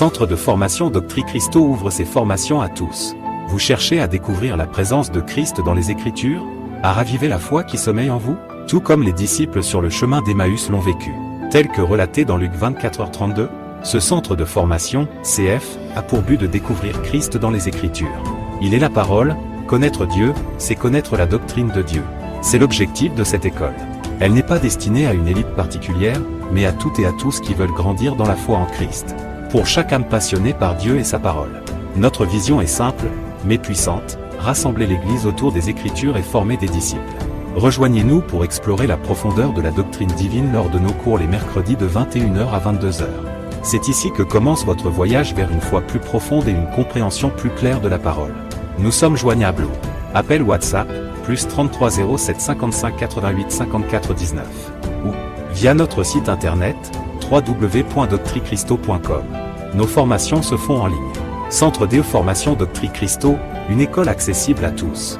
Centre de formation Doctrine Christo ouvre ses formations à tous. Vous cherchez à découvrir la présence de Christ dans les Écritures, à raviver la foi qui sommeille en vous, tout comme les disciples sur le chemin d'Emmaüs l'ont vécu. Tel que relaté dans Luc 24h32, ce centre de formation, CF, a pour but de découvrir Christ dans les Écritures. Il est la parole, connaître Dieu, c'est connaître la doctrine de Dieu. C'est l'objectif de cette école. Elle n'est pas destinée à une élite particulière, mais à toutes et à tous qui veulent grandir dans la foi en Christ. Pour chaque âme passionnée par Dieu et sa parole. Notre vision est simple, mais puissante, rassembler l'Église autour des Écritures et former des disciples. Rejoignez-nous pour explorer la profondeur de la doctrine divine lors de nos cours les mercredis de 21h à 22h. C'est ici que commence votre voyage vers une foi plus profonde et une compréhension plus claire de la parole. Nous sommes joignables au appel WhatsApp, plus 33 07 55 88 54 19, ou via notre site internet, www.doctricristo.com. Nos formations se font en ligne. Centre de formation Doctrine Christo, une école accessible à tous.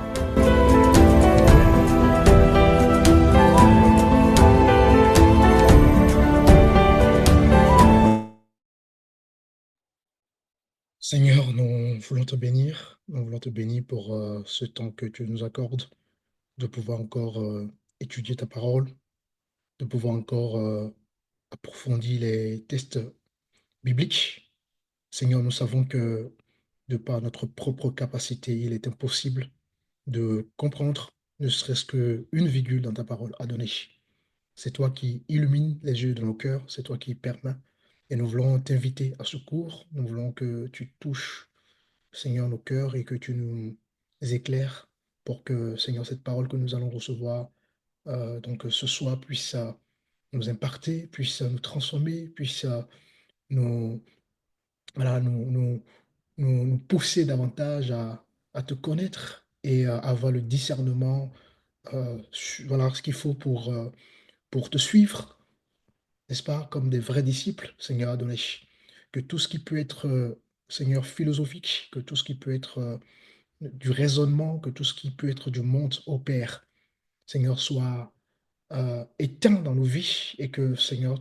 Seigneur, nous voulons te bénir. Nous voulons te bénir pour ce temps que tu nous accordes, de pouvoir encore étudier ta parole, de pouvoir encore approfondir les textes bibliques. Seigneur, nous savons que de par notre propre capacité, il est impossible de comprendre ne serait-ce qu'une virgule dans ta parole à donner. C'est toi qui illumines les yeux de nos cœurs, c'est toi qui permets. Et nous voulons t'inviter à ce cours. Nous voulons que tu touches, Seigneur, nos cœurs et que tu nous éclaires pour que, Seigneur, cette parole que nous allons recevoir donc ce soir puisse nous impacter, puisse nous transformer, puisse nous, voilà, nous pousser davantage à te connaître et à avoir le discernement, voilà ce qu'il faut pour te suivre, n'est-ce pas, comme des vrais disciples, Seigneur Adonai. Que tout ce qui peut être, Seigneur, philosophique, que tout ce qui peut être du raisonnement, que tout ce qui peut être du monde opère, Seigneur, soit éteint dans nos vies et que, Seigneur,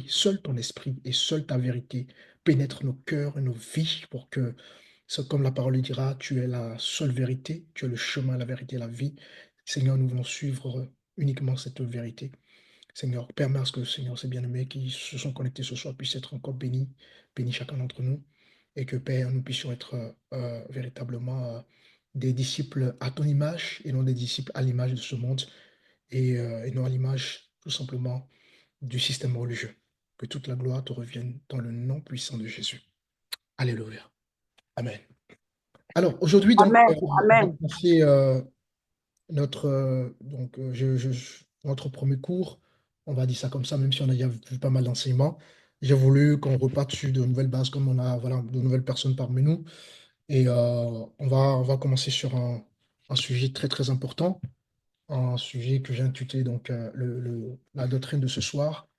seul ton esprit et seule ta vérité pénètre nos cœurs et nos vies pour que, comme la parole le dira, tu es la seule vérité, tu es le chemin, la vérité et la vie. Seigneur, nous voulons suivre uniquement cette vérité. Seigneur, permets à ce que, Seigneur, ces bien-aimés qui se sont connectés ce soir puissent être encore bénis, bénis chacun d'entre nous, et que, Père, nous puissions être véritablement des disciples à ton image et non des disciples à l'image de ce monde et non à l'image, tout simplement, du système religieux. Que toute la gloire te revienne dans le nom puissant de Jésus. Alléluia. Amen. Alors, aujourd'hui, donc, Amen, on va amen. commencer notre premier cours. On va dire ça comme ça, même si on a déjà vu pas mal d'enseignements. J'ai voulu qu'on reparte sur de nouvelles bases, comme on a voilà, de nouvelles personnes parmi nous. Et on va commencer sur un sujet très, très important, un sujet que j'ai intitulé donc, la doctrine de ce soir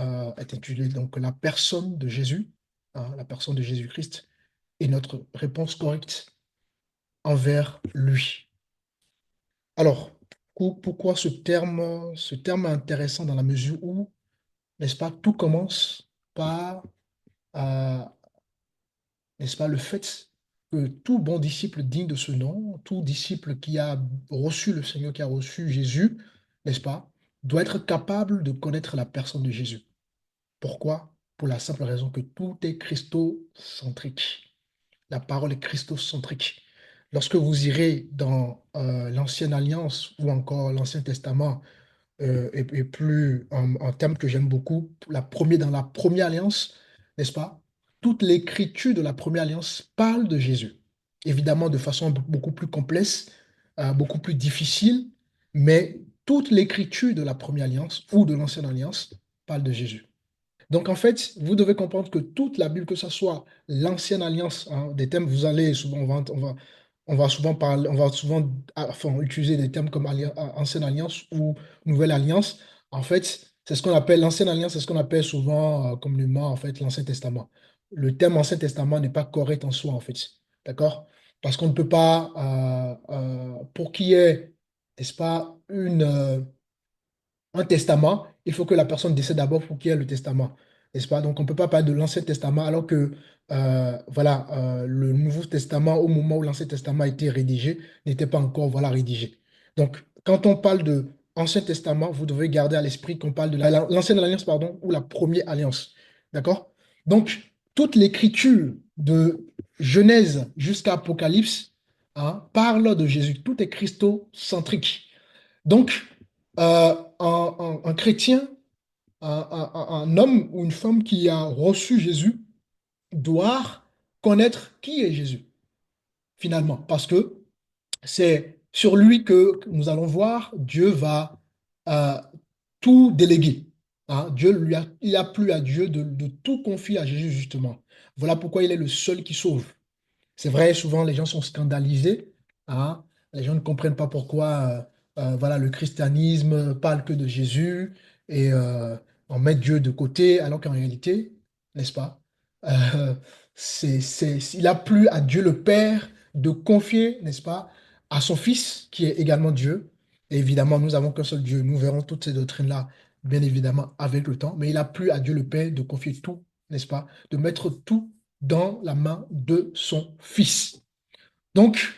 est intitulée donc la personne de Jésus, hein, la personne de Jésus-Christ, et notre réponse correcte envers lui. Alors, pourquoi ce terme est intéressant dans la mesure où, n'est-ce pas, tout commence par, euh, n'est-ce pas, le fait que tout bon disciple digne de ce nom, tout disciple qui a reçu le Seigneur, qui a reçu Jésus, n'est-ce pas, doit être capable de connaître la personne de Jésus. Pourquoi? Pour la simple raison que tout est christocentrique. La parole est christocentrique. Lorsque vous irez dans l'Ancienne Alliance ou encore l'Ancien Testament, et plus un terme que j'aime beaucoup, dans la première alliance, n'est-ce pas? Toute l'écriture de la première alliance parle de Jésus. Évidemment, de façon beaucoup plus complexe, beaucoup plus difficile, mais toute l'écriture de la première alliance ou de l'ancienne alliance parle de Jésus. Donc, en fait, vous devez comprendre que toute la Bible, que ce soit l'ancienne alliance, hein, des thèmes, vous allez souvent, on va souvent parler, on va souvent enfin, utiliser des termes comme ancienne alliance ou nouvelle alliance. En fait, c'est ce qu'on appelle l'ancienne alliance, c'est ce qu'on appelle souvent communément en fait l'Ancien Testament. Le terme Ancien Testament n'est pas correct en soi, en fait. D'accord? Parce qu'on ne peut pas, pour qu'il y ait, n'est-ce pas, un testament, il faut que la personne décède d'abord pour qu'il y ait le testament. n'est-ce pas? Donc, on ne peut pas parler de l'Ancien Testament alors que, voilà, le Nouveau Testament, au moment où l'Ancien Testament a été rédigé, n'était pas encore, voilà, rédigé. Donc, quand on parle de Ancien Testament, vous devez garder à l'esprit qu'on parle de l'Ancienne Alliance, pardon, ou la Première Alliance. D'accord? Donc, toute l'écriture de Genèse jusqu'à Apocalypse, hein, parle de Jésus. Tout est christocentrique. Donc, un chrétien, un homme ou une femme qui a reçu Jésus doit connaître qui est Jésus, finalement, parce que c'est sur lui que nous allons voir, Dieu va euh, tout déléguer. Hein. Il a plu à Dieu de tout confier à Jésus, justement. Voilà pourquoi il est le seul qui sauve. C'est vrai, souvent les gens sont scandalisés, hein. Les gens ne comprennent pas pourquoi voilà, le christianisme parle que de Jésus et on met Dieu de côté, alors qu'en réalité, n'est-ce pas, euh, il a plu à Dieu le Père de confier, n'est-ce pas, à son Fils, qui est également Dieu. Et évidemment, nous avons qu'un seul Dieu. Nous verrons toutes ces doctrines-là, bien évidemment, avec le temps. Mais il a plu à Dieu le Père de confier tout, n'est-ce pas, de mettre tout dans la main de son Fils. Donc,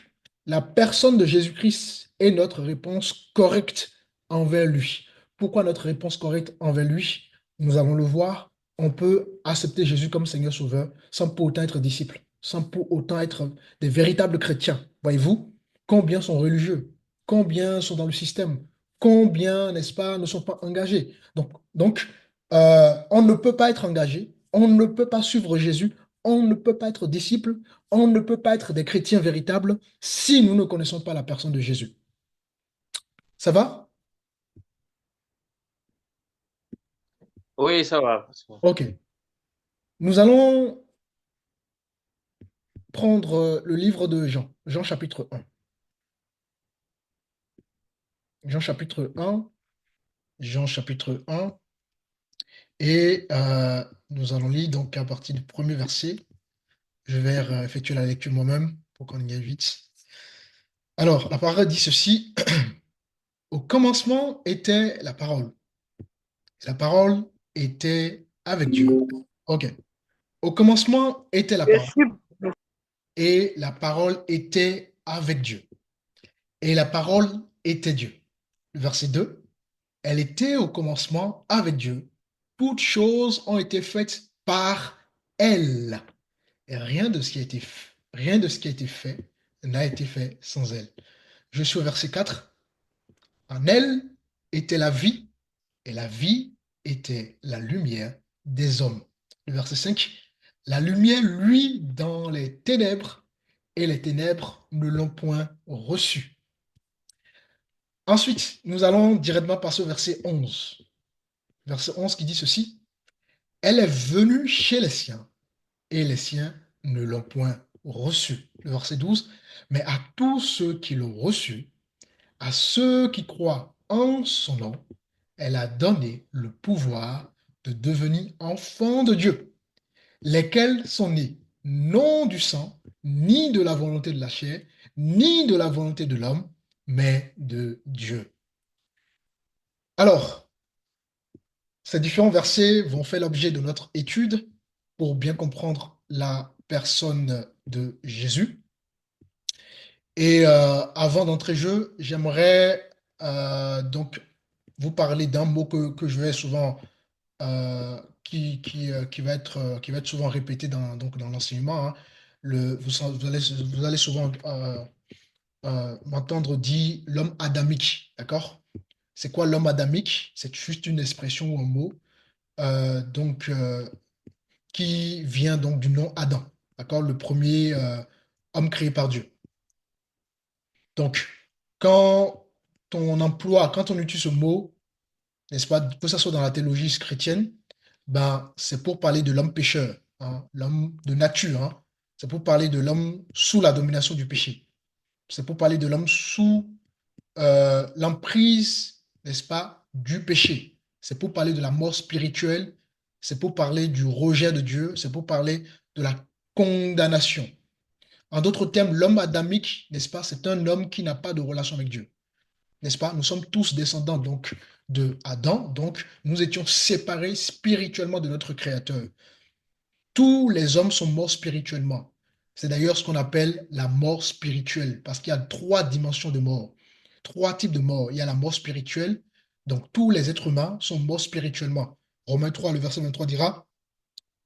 la personne de Jésus-Christ est notre réponse correcte envers lui. Pourquoi notre réponse correcte envers lui? Nous allons le voir. On peut accepter Jésus comme Seigneur Sauveur sans pour autant être disciple, sans pour autant être des véritables chrétiens. Voyez-vous, combien sont religieux, combien sont dans le système, combien, n'est-ce pas, ne sont pas engagés. On ne peut pas être engagé, on ne peut pas suivre Jésus, on ne peut pas être disciple, on ne peut pas être des chrétiens véritables si nous ne connaissons pas la personne de Jésus. Ça va? Oui, ça va. Ok. Nous allons prendre le livre de Jean, Jean chapitre 1. Jean chapitre 1, Jean chapitre 1, et nous allons lire donc à partir du premier verset. Je vais effectuer la lecture moi-même pour qu'on y aille vite. Alors, la parole dit ceci. Au commencement était la parole. La parole était avec Dieu. Ok. Au commencement était la parole. Et la parole était avec Dieu. Et la parole était Dieu. Verset 2. Elle était au commencement avec Dieu. Toutes choses ont été faites par elle. Et rien de ce qui a été fait n'a été fait sans elle. Je suis au verset 4. En elle était la vie, et la vie était la lumière des hommes. Le verset 5. La lumière, lui, dans les ténèbres, et les ténèbres ne l'ont point reçu. Ensuite, nous allons directement passer au verset 11. Verset 11 qui dit ceci. Elle est venue chez les siens, et les siens ne l'ont point reçu. Le verset 12. Mais à tous ceux qui l'ont reçu, à ceux qui croient en son nom, elle a donné le pouvoir de devenir enfants de Dieu, lesquels sont nés non du sang, ni de la volonté de la chair, ni de la volonté de l'homme, mais de Dieu. Alors, ces différents versets vont faire l'objet de notre étude pour bien comprendre la personne de Jésus. Et avant d'entrer jeu, j'aimerais donc vous parler d'un mot que je vais souvent qui va être souvent répété donc dans l'enseignement. Hein. Vous allez souvent m'entendre dire l'homme adamique, d'accord? C'est quoi l'homme adamique? C'est juste une expression ou un mot donc, qui vient donc du nom Adam, d'accord? Le premier homme créé par Dieu. Donc, quand quand on utilise ce mot, n'est-ce pas, que ce soit dans la théologie chrétienne, ben, c'est pour parler de l'homme pécheur, hein, l'homme de nature. Hein. C'est pour parler de l'homme sous la domination du péché. C'est pour parler de l'homme sous l'emprise, n'est-ce pas, du péché. C'est pour parler de la mort spirituelle. C'est pour parler du rejet de Dieu. C'est pour parler de la condamnation. En d'autres termes, l'homme adamique, n'est-ce pas, c'est un homme qui n'a pas de relation avec Dieu. n'est-ce pas? Nous sommes tous descendants donc de Adam, donc nous étions séparés spirituellement de notre Créateur. Tous les hommes sont morts spirituellement. C'est d'ailleurs ce qu'on appelle la mort spirituelle, parce qu'il y a trois dimensions de mort, trois types de mort. Il y a la mort spirituelle, donc tous les êtres humains sont morts spirituellement. Romains 3, le verset 23 dira,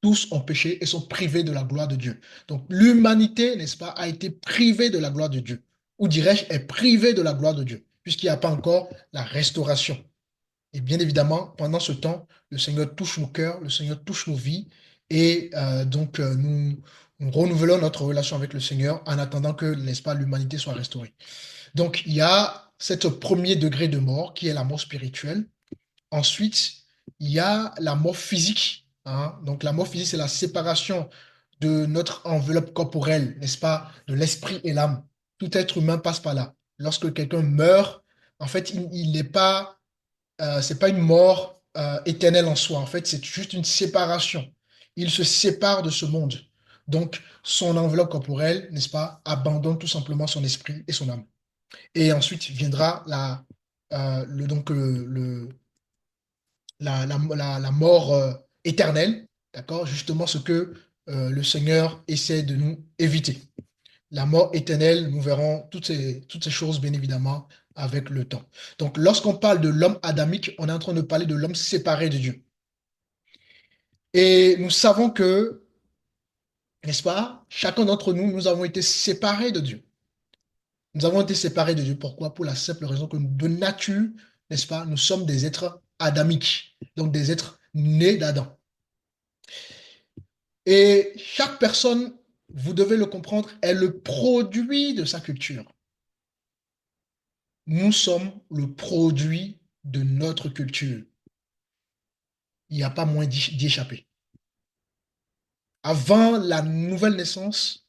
tous ont péché et sont privés de la gloire de Dieu. Donc l'humanité, n'est-ce pas, a été privée de la gloire de Dieu. Ou dirais-je, est privée de la gloire de Dieu, puisqu'il n'y a pas encore la restauration. Et bien évidemment, pendant ce temps, le Seigneur touche nos cœurs, le Seigneur touche nos vies, et nous renouvelons notre relation avec le Seigneur en attendant que, n'est-ce pas, l'humanité soit restaurée. Donc, il y a cet premier degré de mort qui est la mort spirituelle. Ensuite, il y a la mort physique, hein. Donc, la mort physique, c'est la séparation de notre enveloppe corporelle, n'est-ce pas, de l'esprit et l'âme. Tout être humain passe par là. Lorsque quelqu'un meurt, en fait, il n'est pas c'est pas une mort éternelle en soi. En fait, c'est juste une séparation. Il se sépare de ce monde. Donc, son enveloppe corporelle, n'est-ce pas, abandonne tout simplement son esprit et son âme. Et ensuite viendra la mort éternelle, d'accord? Justement, ce que le Seigneur essaie de nous éviter. La mort éternelle, nous verrons toutes ces choses, bien évidemment, avec le temps. Donc, lorsqu'on parle de l'homme adamique, on est en train de parler de l'homme séparé de Dieu. Et nous savons que, n'est-ce pas, chacun d'entre nous, nous avons été séparés de Dieu. Nous avons été séparés de Dieu. Pourquoi? Pour la simple raison que de nature, n'est-ce pas, nous sommes des êtres adamiques, donc des êtres nés d'Adam. Et chaque personne, vous devez le comprendre, est le produit de sa culture. Nous sommes le produit de notre culture. Il n'y a pas moyen d'y échapper. Avant la nouvelle naissance,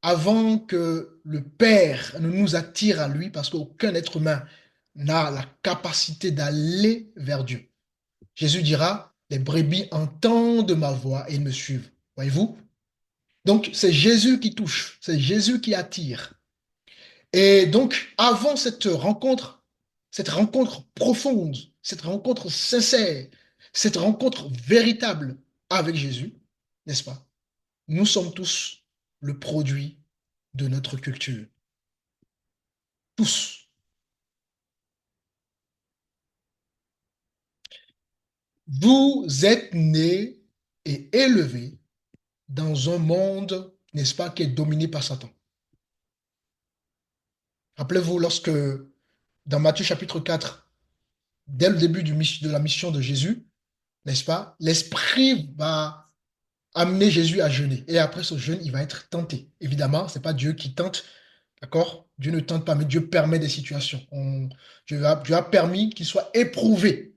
avant que le Père ne nous attire à lui, parce qu'aucun être humain n'a la capacité d'aller vers Dieu. Jésus dira, les brebis entendent ma voix et ils me suivent. Voyez-vous? Donc, c'est Jésus qui touche, c'est Jésus qui attire. Et donc, avant cette rencontre profonde, cette rencontre sincère, cette rencontre véritable avec Jésus, n'est-ce pas? Nous sommes tous le produit de notre culture. Tous. Vous êtes nés et élevés dans un monde, n'est-ce pas, qui est dominé par Satan. Rappelez-vous, lorsque dans Matthieu chapitre 4, dès le début de la mission de Jésus, n'est-ce pas, l'Esprit va amener Jésus à jeûner. Et après ce jeûne, il va être tenté. Évidemment, ce n'est pas Dieu qui tente, d'accord? Dieu ne tente pas, mais Dieu permet des situations. Dieu a permis qu'il soit éprouvé.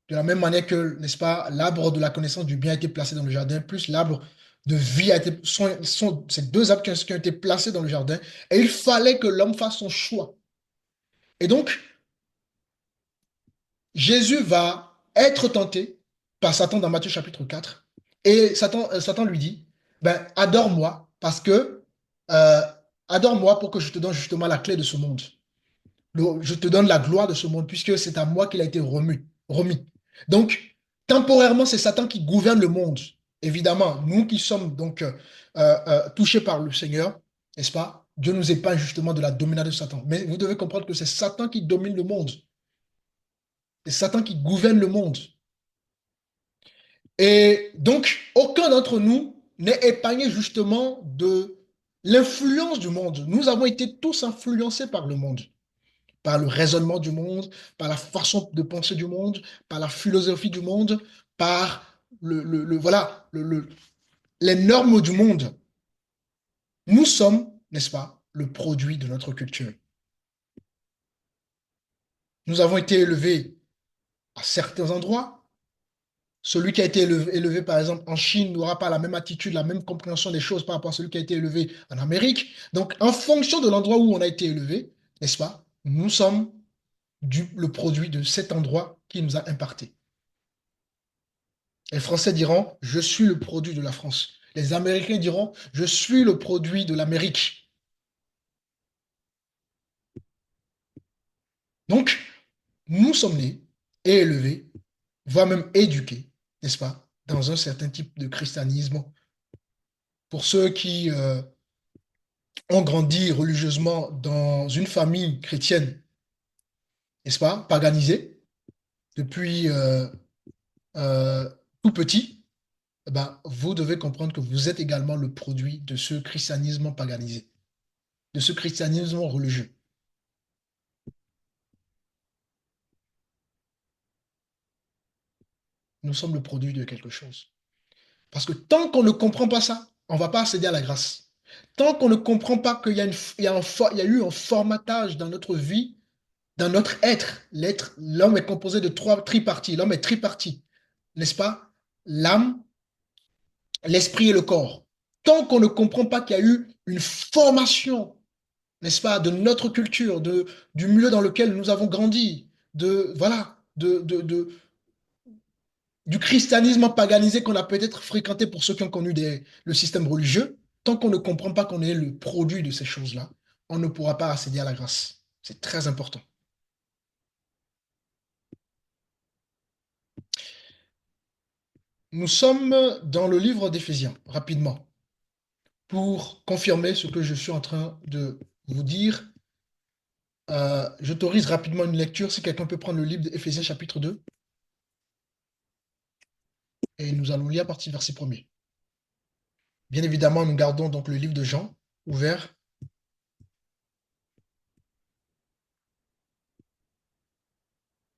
De la même manière que, n'est-ce pas, l'arbre de la connaissance du bien a été placé dans le jardin, plus l'arbre de vie a été, sont ces deux arbres qui ont été placés dans le jardin. Et il fallait que l'homme fasse son choix. Et donc, Jésus va être tenté par Satan dans Matthieu chapitre 4. Et Satan lui dit, ben, adore-moi parce que, euh, adore-moi pour que je te donne justement la clé de ce monde. Je te donne la gloire de ce monde puisque c'est à moi qu'il a été remis. Donc, temporairement, c'est Satan qui gouverne le monde. Évidemment, nous qui sommes donc touchés par le Seigneur, n'est-ce pas? Dieu nous épargne justement de la domination de Satan. Mais vous devez comprendre que c'est Satan qui domine le monde. C'est Satan qui gouverne le monde. Et donc, aucun d'entre nous n'est épargné justement de l'influence du monde. Nous avons été tous influencés par le monde, par le raisonnement du monde, par la façon de penser du monde, par la philosophie du monde, par les normes du monde. Nous sommes, n'est-ce pas, le produit de notre culture. Nous avons été élevés à certains endroits. Celui qui a été élevé, par exemple, en Chine n'aura pas la même attitude, la même compréhension des choses par rapport à celui qui a été élevé en Amérique. Donc, en fonction de l'endroit où on a été élevé, n'est-ce pas, nous sommes le produit de cet endroit qui nous a imparté. Les Français diront, je suis le produit de la France. Les Américains diront, je suis le produit de l'Amérique. Donc, nous sommes nés et élevés, voire même éduqués, n'est-ce pas, dans un certain type de christianisme. Pour ceux qui ont grandi religieusement dans une famille chrétienne, n'est-ce pas, paganisée, depuis euh, tout petit, eh ben, vous devez comprendre que vous êtes également le produit de ce christianisme paganisé, de ce christianisme religieux. Nous sommes le produit de quelque chose. Parce que tant qu'on ne comprend pas ça, on ne va pas accéder à la grâce. Tant qu'on ne comprend pas qu'il y a, il y a eu un formatage dans notre vie, dans notre être, l'homme est composé de trois triparties. L'homme est tripartie, n'est-ce pas? L'âme, l'esprit et le corps. Tant qu'on ne comprend pas qu'il y a eu une formation, n'est-ce pas, de notre culture, du milieu dans lequel nous avons grandi, voilà, du christianisme paganisé qu'on a peut-être fréquenté pour ceux qui ont connu le système religieux, tant qu'on ne comprend pas qu'on est le produit de ces choses-là, on ne pourra pas accéder à la grâce. C'est très important. Nous sommes dans le livre d'Éphésiens, rapidement, pour confirmer ce que je suis en train de vous dire. J'autorise rapidement une lecture, si quelqu'un peut prendre le livre d'Éphésiens chapitre 2, et nous allons lire à partir du verset 1er. Bien évidemment, nous gardons donc le livre de Jean ouvert.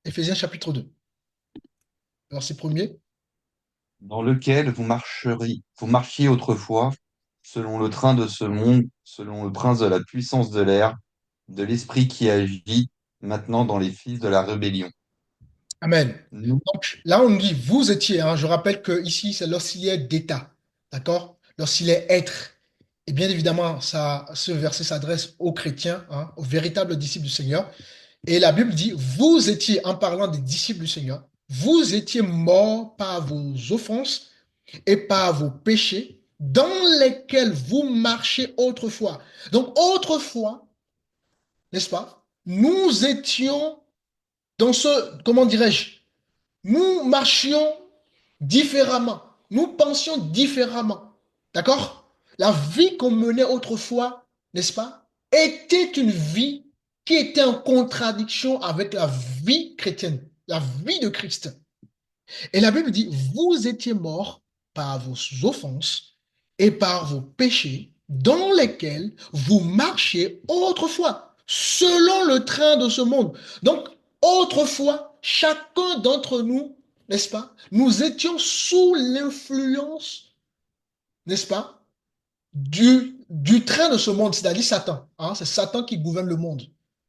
Éphésiens chapitre 2, verset 1er. Dans lequel vous marchiez autrefois, selon le train de ce monde, selon le prince de la puissance de l'air, de l'esprit qui agit maintenant dans les fils de la rébellion. Amen. Nous, Donc là, on nous dit, vous étiez, hein, je rappelle que ici, c'est lorsqu'il est d'état, d'accord? Lorsqu'il est être. Et bien évidemment, ce verset s'adresse aux chrétiens, hein, aux véritables disciples du Seigneur. Et la Bible dit, vous étiez, en parlant des disciples du Seigneur, vous étiez morts par vos offenses et par vos péchés dans lesquels vous marchez autrefois. Donc autrefois, n'est-ce pas? Nous étions dans ce, comment dirais-je, nous marchions différemment, nous pensions différemment. D'accord? La vie qu'on menait autrefois, n'est-ce pas, était une vie qui était en contradiction avec la vie chrétienne, la vie de Christ. Et la Bible dit, vous étiez morts par vos offenses et par vos péchés dans lesquels vous marchiez autrefois, selon le train de ce monde. Donc, autrefois, chacun d'entre nous, n'est-ce pas, nous étions sous l'influence, n'est-ce pas, du train de ce monde, c'est-à-dire Satan. Hein, c'est Satan qui gouverne le monde.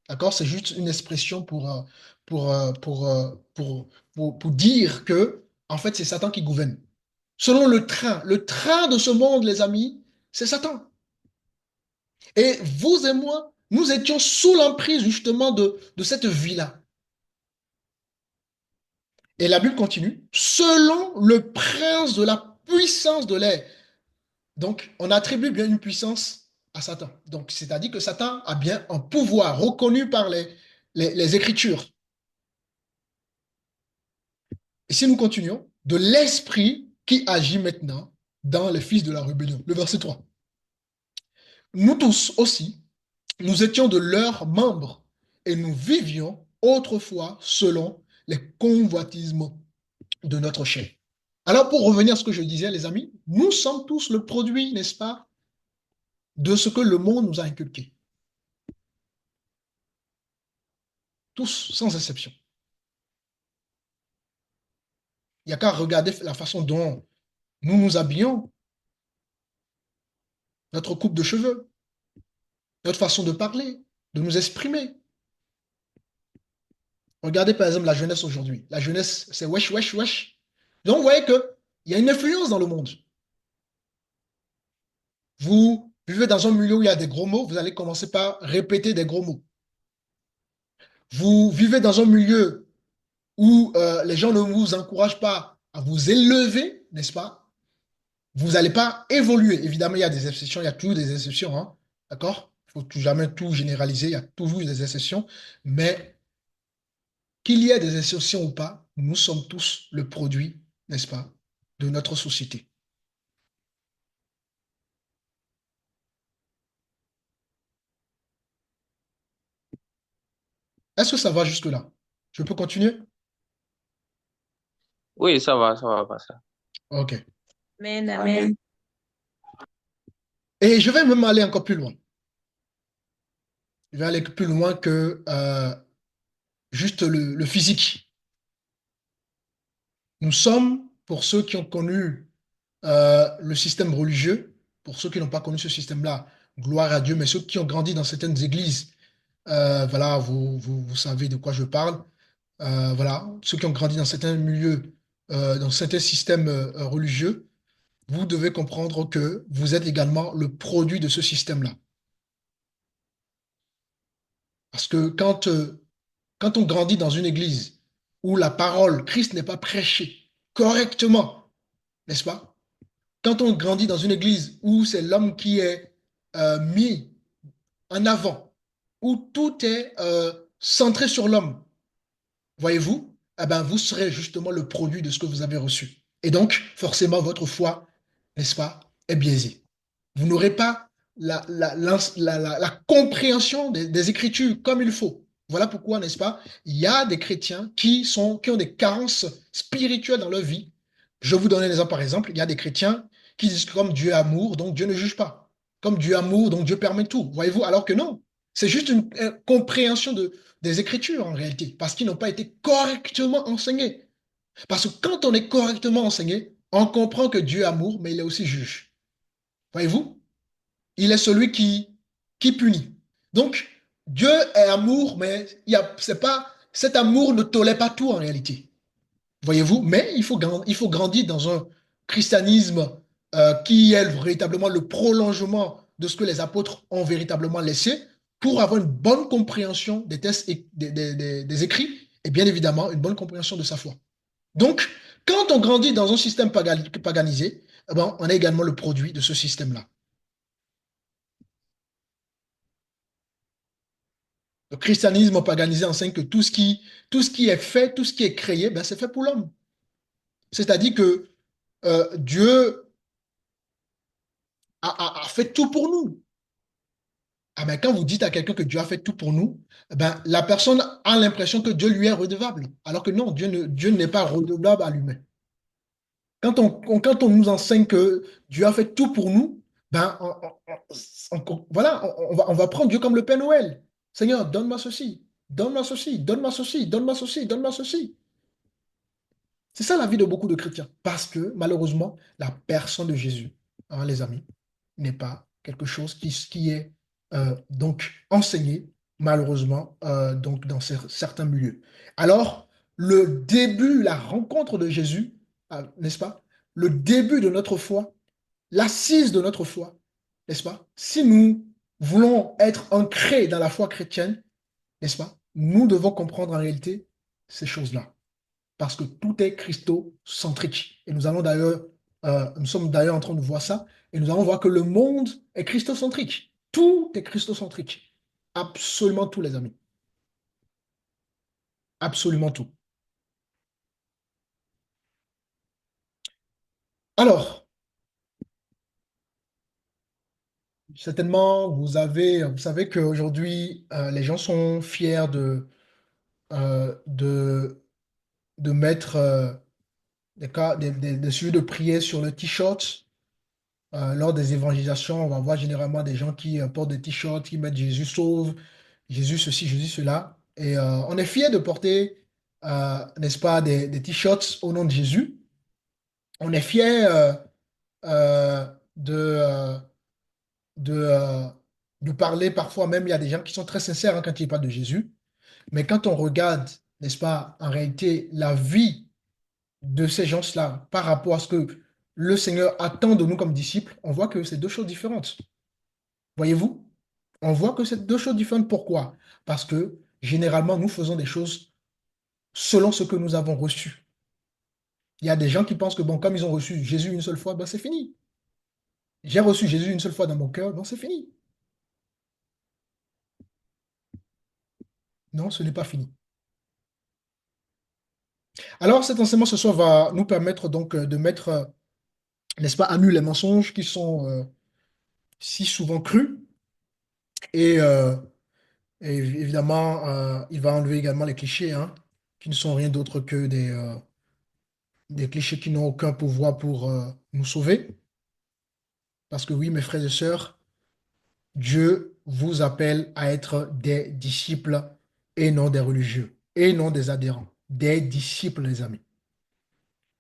D'accord? C'est juste une expression pour, euh, pour, euh, pour, pour dire que, en fait, c'est Satan qui gouverne. Selon le train de ce monde, les amis, c'est Satan. Et vous et moi, nous étions sous l'emprise justement de cette vie-là. Et la Bible continue, selon le prince de la puissance de l'air. Donc, on attribue bien une puissance à Satan. Donc, c'est-à-dire que Satan a bien un pouvoir reconnu par les Écritures. Et si nous continuons, de l'esprit qui agit maintenant dans les fils de la rébellion. Le verset 3. Nous tous aussi, nous étions de leurs membres et nous vivions autrefois selon les convoitissements de notre chair. Alors, pour revenir à ce que je disais, les amis, nous sommes tous le produit, n'est-ce pas, de ce que le monde nous a inculqué. Tous, sans exception. Il n'y a qu'à regarder la façon dont nous nous habillons, notre coupe de cheveux, notre façon de parler, de nous exprimer. Regardez par exemple la jeunesse aujourd'hui. La jeunesse, c'est wesh, wesh, wesh. Donc vous voyez qu'il y a une influence dans le monde. Vous vivez dans un milieu où il y a des gros mots, vous allez commencer par répéter des gros mots. Vous vivez dans un milieu où les gens ne vous encouragent pas à vous élever, n'est-ce pas? Vous n'allez pas évoluer. Évidemment, il y a des exceptions, il y a toujours des exceptions, hein, d'accord? Il ne faut jamais tout généraliser, il y a toujours des exceptions, mais qu'il y ait des exceptions ou pas, nous sommes tous le produit, n'est-ce pas, de notre société. Est-ce que ça va jusque-là? Je peux continuer? Oui, ça va passer. OK. Amen, amen. Et je vais même aller encore plus loin. Je vais aller plus loin que juste le physique. Nous sommes, pour ceux qui ont connu le système religieux, pour ceux qui n'ont pas connu ce système-là, gloire à Dieu, mais ceux qui ont grandi dans certaines églises, voilà, vous savez de quoi je parle. Voilà, ceux qui ont grandi dans certains milieux, dans certains systèmes religieux, vous devez comprendre que vous êtes également le produit de ce système-là. Parce que quand on grandit dans une église où la parole, Christ n'est pas prêché correctement, n'est-ce pas? Quand on grandit dans une église où c'est l'homme qui est mis en avant, où tout est centré sur l'homme, voyez-vous, eh ben, vous serez justement le produit de ce que vous avez reçu. Et donc, forcément, votre foi, n'est-ce pas, est biaisée. Vous n'aurez pas la compréhension des Écritures comme il faut. Voilà pourquoi, n'est-ce pas, il y a des chrétiens qui ont des carences spirituelles dans leur vie. Je vous donne un exemple, par exemple, il y a des chrétiens qui disent que comme Dieu est amour, donc Dieu ne juge pas. Comme Dieu est amour, donc Dieu permet tout. Voyez-vous, alors que non. C'est juste une compréhension des Écritures en réalité, parce qu'ils n'ont pas été correctement enseignés. Parce que quand on est correctement enseigné, on comprend que Dieu est amour, mais il est aussi juge. Voyez-vous? Il est celui qui punit. Donc, Dieu est amour, mais c'est pas, cet amour ne tolère pas tout en réalité. Voyez-vous? Mais il faut grandir dans un christianisme qui est véritablement le prolongement de ce que les apôtres ont véritablement laissé pour avoir une bonne compréhension des textes et des écrits et bien évidemment une bonne compréhension de sa foi. Donc, quand on grandit dans un système paganisé, eh ben, on est également le produit de ce système-là. Le christianisme paganisé enseigne que tout ce qui est fait, tout ce qui est créé, ben, c'est fait pour l'homme. C'est-à-dire que Dieu a fait tout pour nous. Ah ben, quand vous dites à quelqu'un que Dieu a fait tout pour nous, eh ben, la personne a l'impression que Dieu lui est redevable. Alors que non, Dieu n'est pas redevable à lui-même. Quand on nous enseigne que Dieu a fait tout pour nous, ben, voilà, on va prendre Dieu comme le Père Noël. Seigneur, donne-moi ceci, donne-moi ceci, donne-moi ceci, donne-moi ceci, donne-moi ceci. C'est ça la vie de beaucoup de chrétiens. Parce que malheureusement, la personne de Jésus, hein, les amis, n'est pas quelque chose qui est donc enseigné, malheureusement, donc dans certains milieux. Alors, le début, la rencontre de Jésus, n'est-ce pas? Le début de notre foi, l'assise de notre foi, n'est-ce pas? Si nous voulons être ancrés dans la foi chrétienne, n'est-ce pas? Nous devons comprendre en réalité ces choses-là parce que tout est christocentrique. Et nous sommes d'ailleurs en train de voir ça, et nous allons voir que le monde est christocentrique. Tout est christocentrique. Absolument tout, les amis. Absolument tout. Alors, certainement, vous savez qu'aujourd'hui, les gens sont fiers euh, de, de mettre des sujets de prière sur le t-shirt. Lors des évangélisations, on va voir généralement des gens qui portent des t-shirts, qui mettent Jésus sauve, Jésus ceci, Jésus cela. Et on est fiers de porter, n'est-ce pas, des t-shirts au nom de Jésus. On est fiers euh, de, euh, de, euh, de parler, parfois même, il y a des gens qui sont très sincères hein, quand ils parlent de Jésus. Mais quand on regarde, n'est-ce pas, en réalité, la vie de ces gens-là par rapport à ce que le Seigneur attend de nous comme disciples, on voit que c'est deux choses différentes. Voyez-vous? On voit que c'est deux choses différentes. Pourquoi? Parce que généralement, nous faisons des choses selon ce que nous avons reçu. Il y a des gens qui pensent que, bon, comme ils ont reçu Jésus une seule fois, ben, c'est fini. J'ai reçu Jésus une seule fois dans mon cœur, donc c'est fini. Non, ce n'est pas fini. Alors, cet enseignement ce soir va nous permettre donc de mettre, n'est-ce pas, à nu les mensonges qui sont si souvent crus. Et, évidemment, il va enlever également les clichés, hein, qui ne sont rien d'autre que des clichés qui n'ont aucun pouvoir pour nous sauver. Parce que oui, mes frères et sœurs, Dieu vous appelle à être des disciples et non des religieux, et non des adhérents. Des disciples, les amis.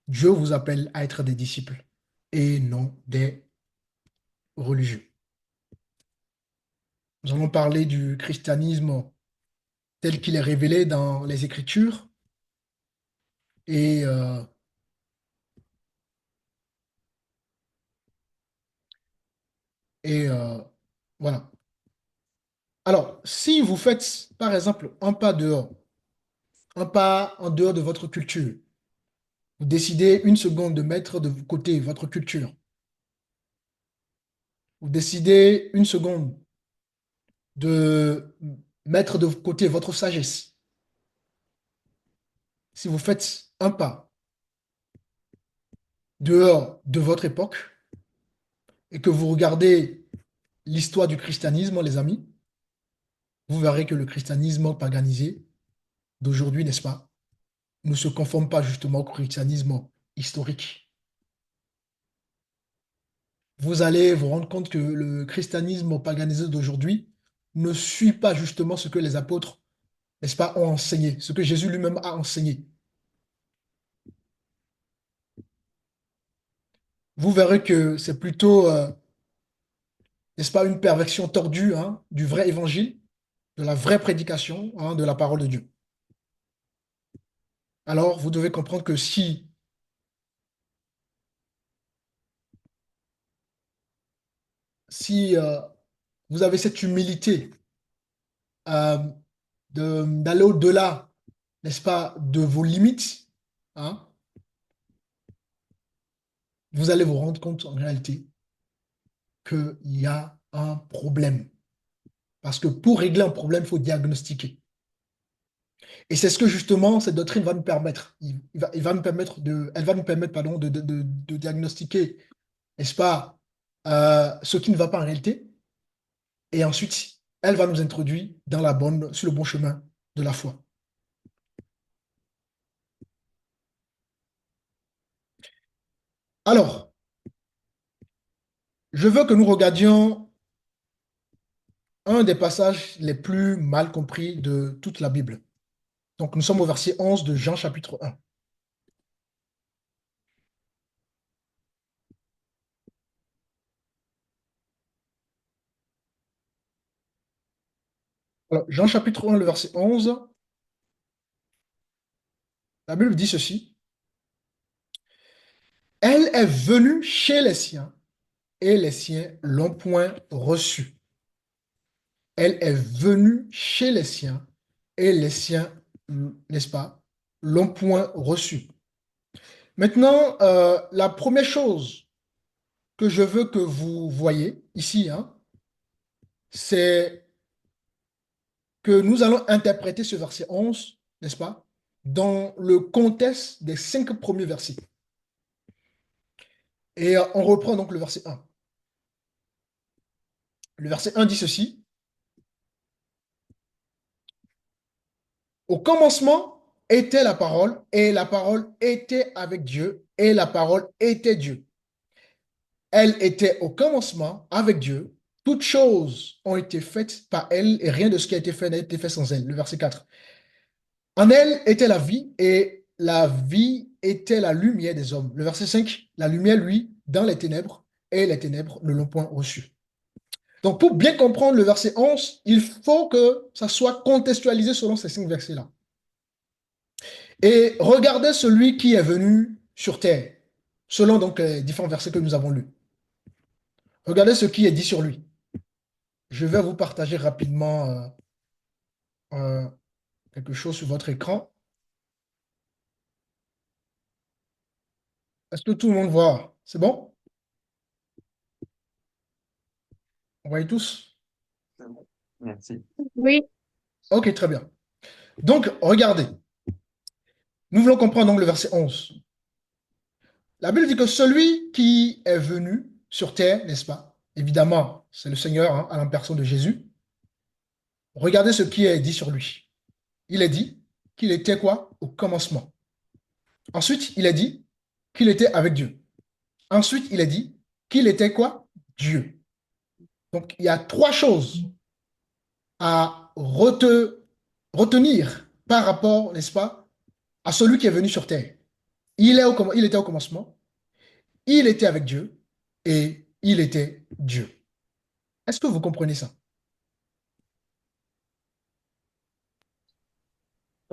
Dieu vous appelle à être des disciples et non des religieux. Nous allons parler du christianisme tel qu'il est révélé dans les Écritures et, et voilà. Alors, si vous faites, par exemple, un pas dehors, un pas en dehors de votre culture, vous décidez une seconde de mettre de côté votre culture, vous décidez une seconde de mettre de côté votre sagesse, si vous faites un pas dehors de votre époque et que vous regardez l'histoire du christianisme, les amis, vous verrez que le christianisme paganisé d'aujourd'hui, n'est-ce pas, ne se conforme pas justement au christianisme historique. Vous allez vous rendre compte que le christianisme paganisé d'aujourd'hui ne suit pas justement ce que les apôtres, n'est-ce pas, ont enseigné, ce que Jésus lui-même a enseigné. Vous verrez que c'est plutôt, n'est-ce pas, une perversion tordue, hein, du vrai évangile, de la vraie prédication, hein, de la parole de Dieu. Alors, vous devez comprendre que si vous avez cette humilité euh, d'aller au-delà, n'est-ce pas, de vos limites, hein, vous allez vous rendre compte en réalité qu'il y a un problème. Parce que pour régler un problème, il faut diagnostiquer. Et c'est ce que justement cette doctrine va nous permettre. Il va nous permettre elle va nous permettre, pardon, de diagnostiquer, n'est-ce pas, ce qui ne va pas en réalité. Et ensuite, elle va nous introduire sur le bon chemin de la foi. Alors, je veux que nous regardions un des passages les plus mal compris de toute la Bible. Donc, nous sommes au verset 11 de Jean chapitre 1. Alors, Jean chapitre 1, le verset 11, la Bible dit ceci. Elle est venue chez les siens et les siens l'ont point reçue. Elle est venue chez les siens et les siens, n'est-ce pas, l'ont point reçue. Maintenant, la première chose que je veux que vous voyez ici, hein, c'est que nous allons interpréter ce verset 11, n'est-ce pas, dans le contexte des 5 premiers versets. Et on reprend donc le verset 1. Le verset 1 dit ceci. Au commencement était la parole, et la parole était avec Dieu, et la parole était Dieu. Elle était au commencement avec Dieu. Toutes choses ont été faites par elle, et rien de ce qui a été fait n'a été fait sans elle. Le verset 4. En elle était la vie, et la vie était la lumière des hommes. Le verset 5. La lumière, lui, dans les ténèbres, et les ténèbres ne l'ont point reçue. Donc, pour bien comprendre le verset 11, il faut que ça soit contextualisé selon ces 5 versets-là. Et regardez celui qui est venu sur terre, selon donc les différents versets que nous avons lus. Regardez ce qui est dit sur lui. Je vais vous partager rapidement euh, quelque chose sur votre écran. Est-ce que tout le monde voit? C'est bon? Vous voyez tous? C'est bon. Merci. Oui, Ok, très bien. Donc, regardez. Nous voulons comprendre donc le verset 11. La Bible dit que celui qui est venu sur terre, n'est-ce pas? Évidemment, c'est le Seigneur, hein, à la personne de Jésus. Regardez ce qui est dit sur lui. Il est dit qu'il était quoi? Au commencement. Ensuite, il est dit qu'il était avec Dieu. Ensuite, il est dit qu'il était quoi? Dieu. Donc, il y a trois choses à retenir par rapport, n'est-ce pas, à celui qui est venu sur terre. Il était au commencement, il était avec Dieu et il était Dieu. Est-ce que vous comprenez ça?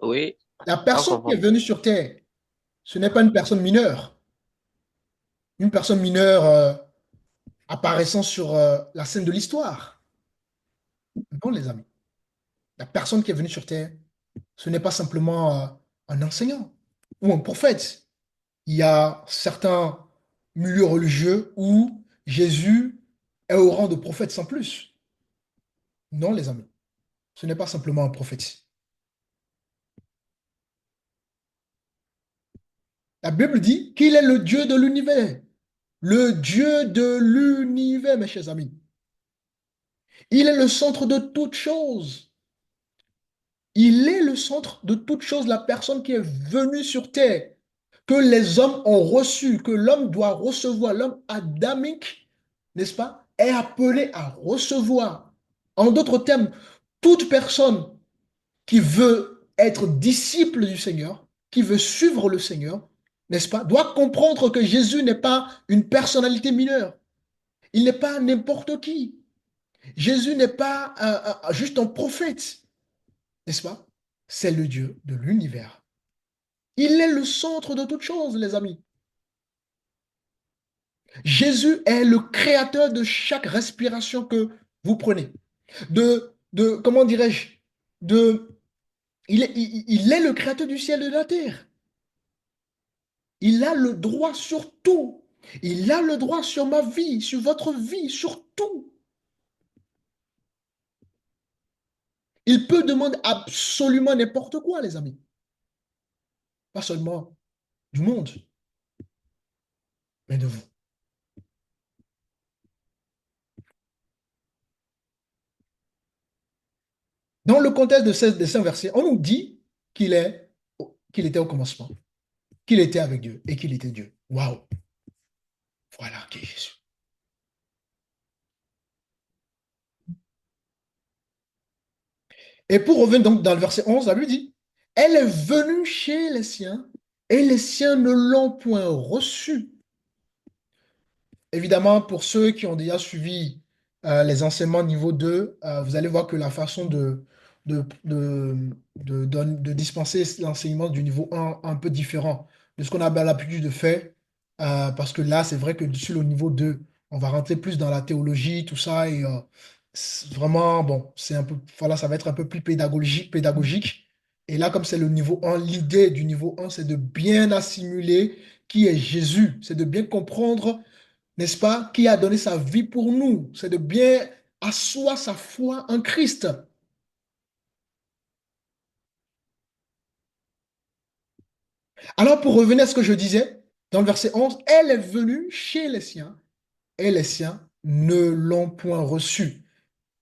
Oui, La on personne qui est comprend. venue sur terre, ce n'est pas une personne mineure. Une personne mineure apparaissant sur la scène de l'histoire. Non, les amis. La personne qui est venue sur terre, ce n'est pas simplement un enseignant ou un prophète. Il y a certains milieux religieux où Jésus est au rang de prophète sans plus. Non, les amis, ce n'est pas simplement un prophète. La Bible dit qu'il est le Dieu de l'univers. Le Dieu de l'univers, mes chers amis. Il est le centre de toutes choses. Il est le centre de toutes choses, la personne qui est venue sur terre, que les hommes ont reçu, que l'homme doit recevoir, l'homme adamique, n'est-ce pas, est appelé à recevoir. En d'autres termes, toute personne qui veut être disciple du Seigneur, qui veut suivre le Seigneur, n'est-ce pas, doit comprendre que Jésus n'est pas une personnalité mineure. Il n'est pas n'importe qui. Jésus n'est pas juste un prophète, n'est-ce pas? C'est le Dieu de l'univers. Il est le centre de toutes choses, les amis. Jésus est le créateur de chaque respiration que vous prenez. Comment dirais-je, il est le créateur du ciel et de la terre. Il a le droit sur tout. Il a le droit sur ma vie, sur votre vie, sur tout. Il peut demander absolument n'importe quoi, les amis. Pas seulement du monde, mais de vous. Dans le contexte de ces versets, on nous dit qu'il était au commencement, qu'il était avec Dieu et qu'il était Dieu. Waouh! Voilà qui est Jésus. Et pour revenir donc dans le verset 11, la Bible dit, elle est venue chez les siens et les siens ne l'ont point reçue. Évidemment, pour ceux qui ont déjà suivi les enseignements niveau 2, vous allez voir que la façon de, de, de dispenser l'enseignement du niveau 1 est un peu différent de ce qu'on a l'habitude de faire. Parce que là, c'est vrai que sur le niveau 2, on va rentrer plus dans la théologie, tout ça, et vraiment, bon, c'est un peu, voilà, ça va être un peu plus pédagogique. Et là, comme c'est le niveau 1, l'idée du niveau 1, c'est de bien assimiler qui est Jésus, c'est de bien comprendre, n'est-ce pas, qui a donné sa vie pour nous. C'est de bien asseoir sa foi en Christ. Alors, pour revenir à ce que je disais, dans le verset 11, elle est venue chez les siens, et les siens ne l'ont point reçue.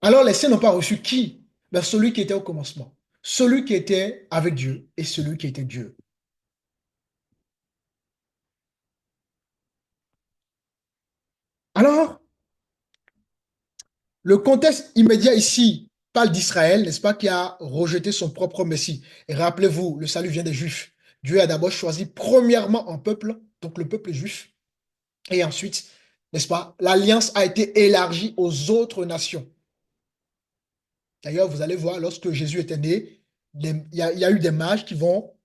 Alors, les siens n'ont pas reçu qui? Ben, celui qui était au commencement, celui qui était avec Dieu et celui qui était Dieu. Alors, le contexte immédiat ici parle d'Israël, n'est-ce pas, qui a rejeté son propre Messie. Et rappelez-vous, le salut vient des Juifs. Dieu a d'abord choisi premièrement un peuple, donc le peuple juif, et ensuite, n'est-ce pas, l'alliance a été élargie aux autres nations. D'ailleurs, vous allez voir, lorsque Jésus était né, il y a eu des mages qui vont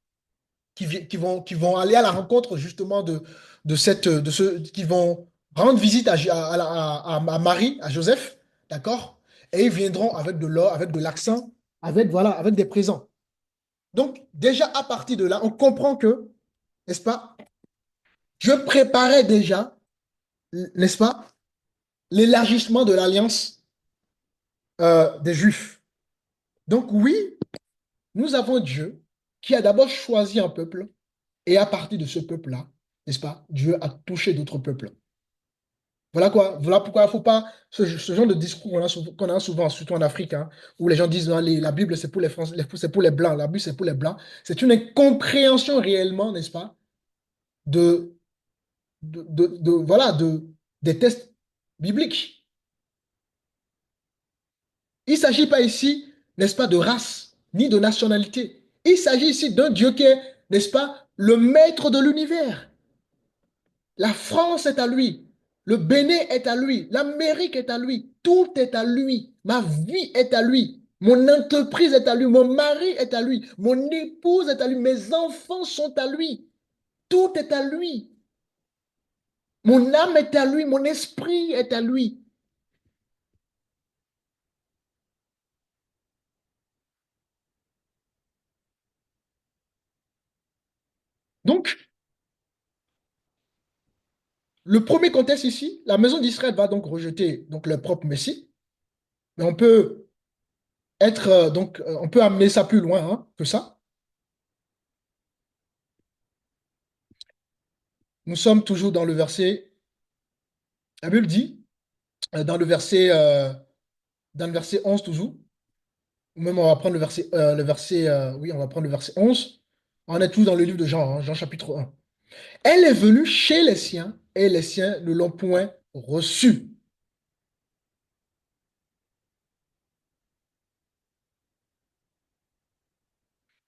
aller à la rencontre justement qui vont rendre visite à Marie, à Joseph, d'accord? Et ils viendront avec de l'or, avec de l'accent, avec, voilà, avec des présents. Donc, déjà à partir de là, on comprend que, n'est-ce pas, je préparais déjà, n'est-ce pas, l'élargissement de l'alliance des Juifs. Donc, oui, nous avons Dieu qui a d'abord choisi un peuple Et à partir de ce peuple-là, n'est-ce pas, Dieu a touché d'autres peuples. Voilà quoi. Voilà pourquoi il ne faut pas ce genre de discours qu'on a souvent, surtout en Afrique, hein, où les gens disent non, la Bible c'est pour les Français, c'est pour les Blancs, la Bible c'est pour les Blancs. C'est une incompréhension réellement, n'est-ce pas, de, voilà, des textes bibliques. Il ne s'agit pas ici, n'est-ce pas, de race, ni de nationalité. Il s'agit ici d'un Dieu qui est, n'est-ce pas, le maître de l'univers. La France est à lui. Le Bénin est à lui. L'Amérique est à lui. Tout est à lui. Ma vie est à lui. Mon entreprise est à lui. Mon mari est à lui. Mon épouse est à lui. Mes enfants sont à lui. Tout est à lui. Mon âme est à lui. Mon esprit est à lui. Donc, le premier contexte ici, la maison d'Israël va donc rejeter donc, leur propre Messie. Mais on peut on peut amener ça plus loin hein, que ça. Nous sommes toujours dans le verset, la Bible dit, dans dans le verset 11 toujours, ou même on va prendre oui, on va prendre le verset 11. On est tous dans le livre de Jean, hein, Jean chapitre 1. Elle est venue chez les siens et les siens ne l'ont point reçue.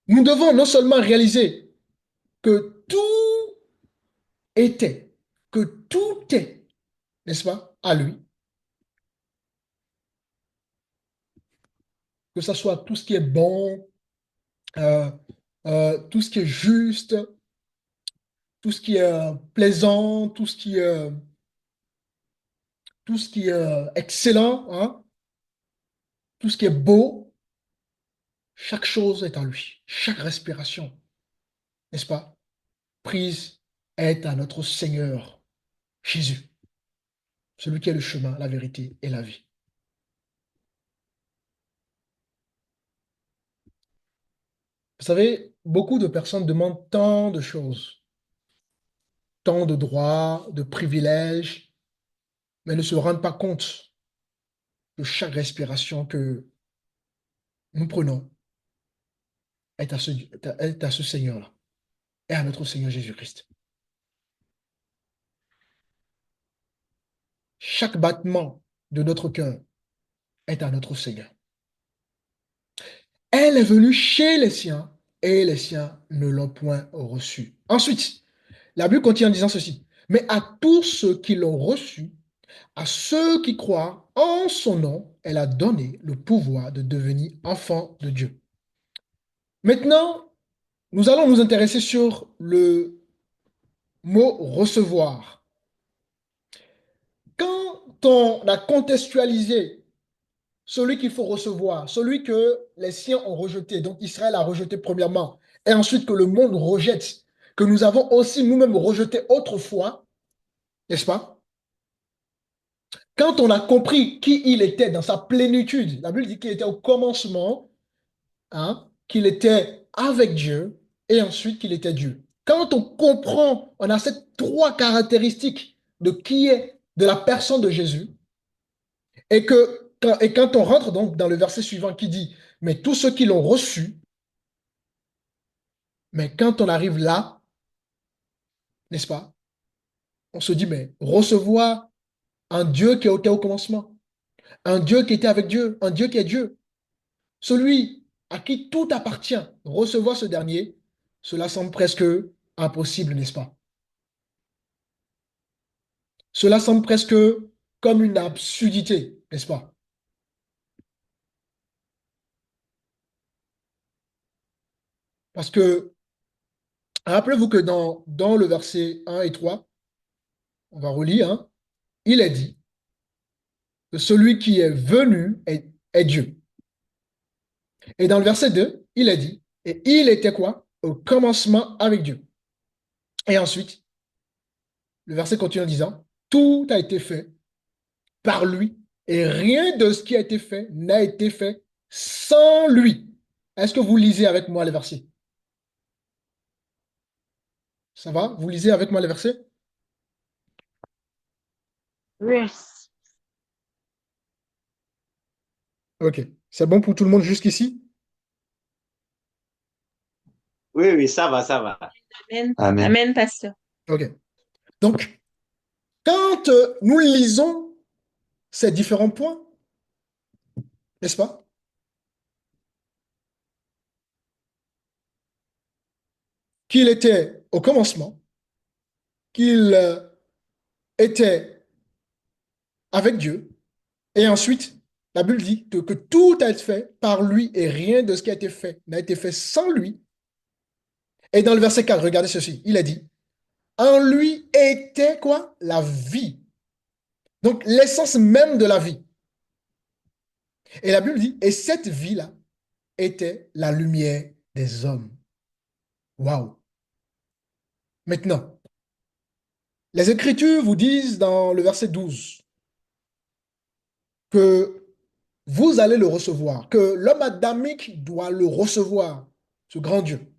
Nous devons non seulement réaliser que tout était, que tout est, n'est-ce pas, à lui, que ce soit tout ce qui est bon, euh, tout ce qui est juste, tout ce qui est plaisant, tout ce qui est excellent, hein, tout ce qui est beau, chaque chose est en lui. Chaque respiration, n'est-ce pas, prise est à notre Seigneur Jésus, celui qui est le chemin, la vérité et la vie. Vous savez, beaucoup de personnes demandent tant de choses, tant de droits, de privilèges, mais ne se rendent pas compte que chaque respiration que nous prenons est à ce Seigneur-là et à notre Seigneur Jésus-Christ. Chaque battement de notre cœur est à notre Seigneur. Elle est venue chez les siens et les siens ne l'ont point reçue. Ensuite, la Bible continue en disant ceci. Mais à tous ceux qui l'ont reçu, à ceux qui croient en son nom, elle a donné le pouvoir de devenir enfants de Dieu. Maintenant, nous allons nous intéresser sur le mot recevoir. Quand on a contextualisé celui qu'il faut recevoir, celui que les siens ont rejeté, donc Israël a rejeté premièrement, et ensuite que le monde rejette, que nous avons aussi nous-mêmes rejeté autrefois, n'est-ce pas? Quand on a compris qui il était dans sa plénitude, la Bible dit qu'il était au commencement, hein, qu'il était avec Dieu, et ensuite qu'il était Dieu. Quand on comprend, on a ces trois caractéristiques de qui est, de la personne de Jésus, et quand on rentre donc dans le verset suivant qui dit, mais tous ceux qui l'ont reçu, mais quand on arrive là, n'est-ce pas, on se dit, mais recevoir un Dieu qui était au commencement, un Dieu qui était avec Dieu, un Dieu qui est Dieu, celui à qui tout appartient, recevoir ce dernier, cela semble presque impossible, n'est-ce pas? Cela semble presque comme une absurdité, n'est-ce pas? Parce que, rappelez-vous que dans le verset 1 et 3, on va relire, hein, il est dit que celui qui est venu est Dieu. Et dans le verset 2, il est dit, et il était quoi? Au commencement avec Dieu. Et ensuite, le verset continue en disant, tout a été fait par lui, et rien de ce qui a été fait n'a été fait sans lui. Est-ce que vous lisez avec moi les versets? Ça va? Vous lisez avec moi les versets? Oui. Ok. C'est bon pour tout le monde jusqu'ici? Oui, oui, ça va, ça va. Amen. Amen. Amen, pasteur. Ok. Donc, quand nous lisons ces différents points, n'est-ce pas? Qu'il était au commencement, qu'il était avec Dieu, et ensuite, la Bible dit que tout a été fait par lui et rien de ce qui a été fait n'a été fait sans lui. Et dans le verset 4, regardez ceci, il a dit, en lui était quoi? La vie. Donc, l'essence même de la vie. Et la Bible dit, et cette vie-là était la lumière des hommes. Waouh! Maintenant, les Écritures vous disent dans le verset 12 que vous allez le recevoir, que l'homme adamique doit le recevoir, ce grand Dieu.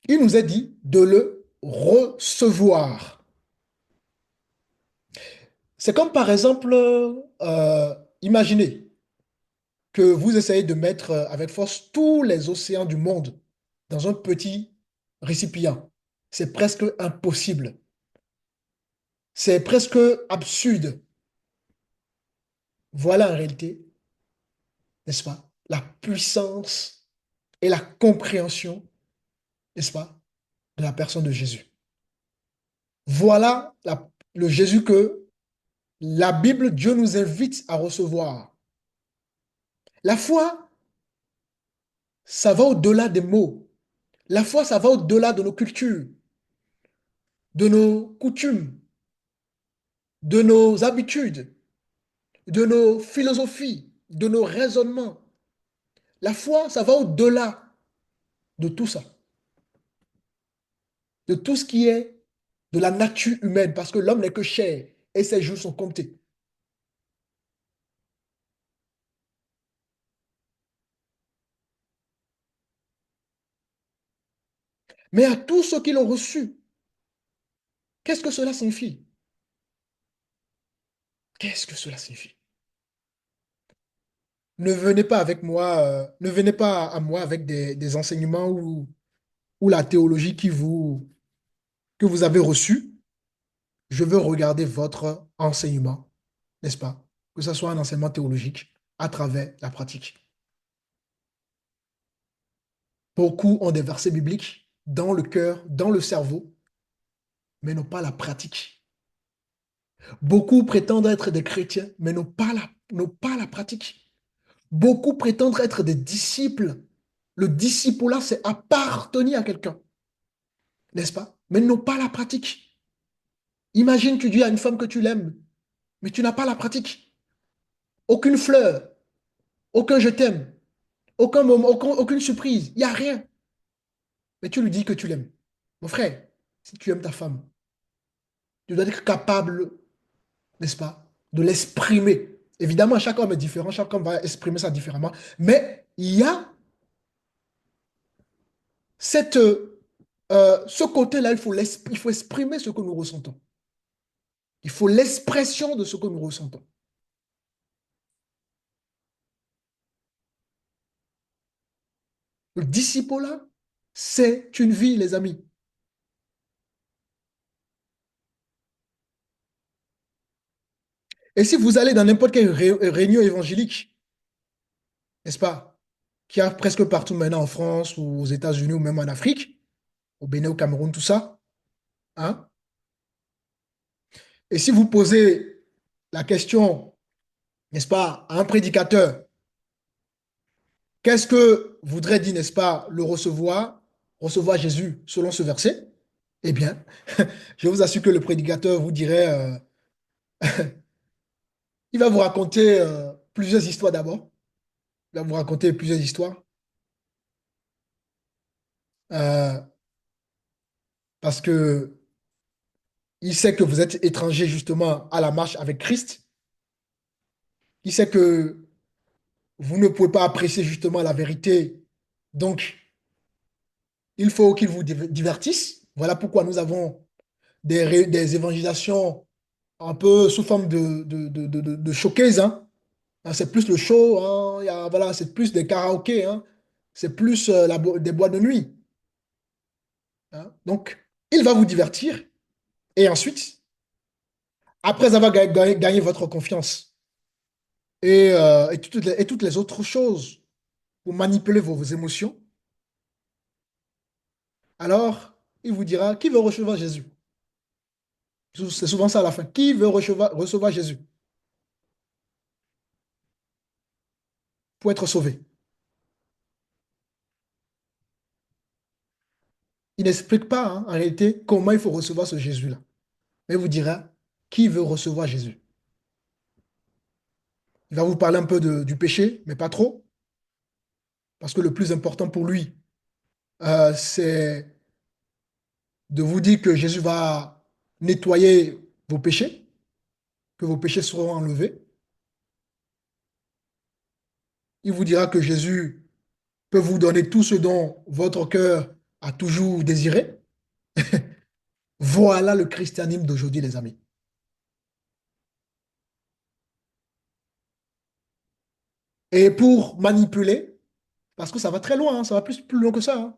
Il nous a dit de le recevoir. C'est comme par exemple, imaginez que vous essayez de mettre avec force tous les océans du monde dans un petit récipient. C'est presque impossible. C'est presque absurde. Voilà en réalité, n'est-ce pas, la puissance et la compréhension, n'est-ce pas, de la personne de Jésus. Voilà le Jésus que la Bible, Dieu nous invite à recevoir. La foi, ça va au-delà des mots. La foi, ça va au-delà de nos cultures, de nos coutumes, de nos habitudes, de nos philosophies, de nos raisonnements. La foi, ça va au-delà de tout ça, de tout ce qui est de la nature humaine, parce que l'homme n'est que chair et ses jours sont comptés. Mais à tous ceux qui l'ont reçu, qu'est-ce que cela signifie? Qu'est-ce que cela signifie? Ne venez pas avec moi, ne venez pas à moi avec des enseignements ou la théologie que vous avez reçue. Je veux regarder votre enseignement, n'est-ce pas? Que ce soit un enseignement théologique à travers la pratique. Beaucoup ont des versets bibliques dans le cœur, dans le cerveau, mais n'ont pas la pratique. Beaucoup prétendent être des chrétiens, mais n'ont pas la pratique. Beaucoup prétendent être des disciples. Le disciple-là, c'est appartenir à quelqu'un, n'est-ce pas? Mais n'ont pas la pratique. Imagine, tu dis à une femme que tu l'aimes, mais tu n'as pas la pratique. Aucune fleur, aucun je t'aime, aucun moment, aucune surprise, il n'y a rien. Mais tu lui dis que tu l'aimes. Mon frère, si tu aimes ta femme, tu dois être capable, n'est-ce pas, de l'exprimer. Évidemment, chaque homme est différent, chaque homme va exprimer ça différemment, mais il y a ce côté-là, il faut exprimer ce que nous ressentons. Il faut l'expression de ce que nous ressentons. Le disciple-là, c'est une vie, les amis. Et si vous allez dans n'importe quelle réunion évangélique, n'est-ce pas, qu'il y a presque partout maintenant en France ou aux États-Unis ou même en Afrique, au Bénin, au Cameroun, tout ça, hein? Et si vous posez la question, n'est-ce pas, à un prédicateur, qu'est-ce que voudrait dire, n'est-ce pas, recevoir Jésus selon ce verset? Eh bien, je vous assure que le prédicateur vous dirait, il va vous raconter plusieurs histoires d'abord. Il va vous raconter plusieurs histoires. euh, Parce que il sait que vous êtes étranger justement à la marche avec Christ. Il sait que vous ne pouvez pas apprécier justement la vérité. Donc, il faut qu'il vous divertisse. Voilà pourquoi nous avons des évangélisations un peu sous forme de showcase, hein. Hein, c'est plus le show, hein. Voilà, c'est plus des karaokés, hein. C'est plus des boîtes de nuit, hein. Donc, il va vous divertir et ensuite, après avoir gagné votre confiance et toutes les autres choses pour manipuler vos émotions, alors il vous dira qui veut recevoir Jésus. C'est souvent ça à la fin. Qui veut recevoir Jésus pour être sauvé? Il n'explique pas, hein, en réalité, comment il faut recevoir ce Jésus-là. Mais il vous dira qui veut recevoir Jésus. Il va vous parler un peu du péché, mais pas trop, parce que le plus important pour lui, c'est de vous dire que Jésus va nettoyer vos péchés, que vos péchés seront enlevés. Il vous dira que Jésus peut vous donner tout ce dont votre cœur a toujours désiré. Voilà le christianisme d'aujourd'hui, les amis. Et pour manipuler, parce que ça va très loin, hein, ça va plus loin que ça, hein.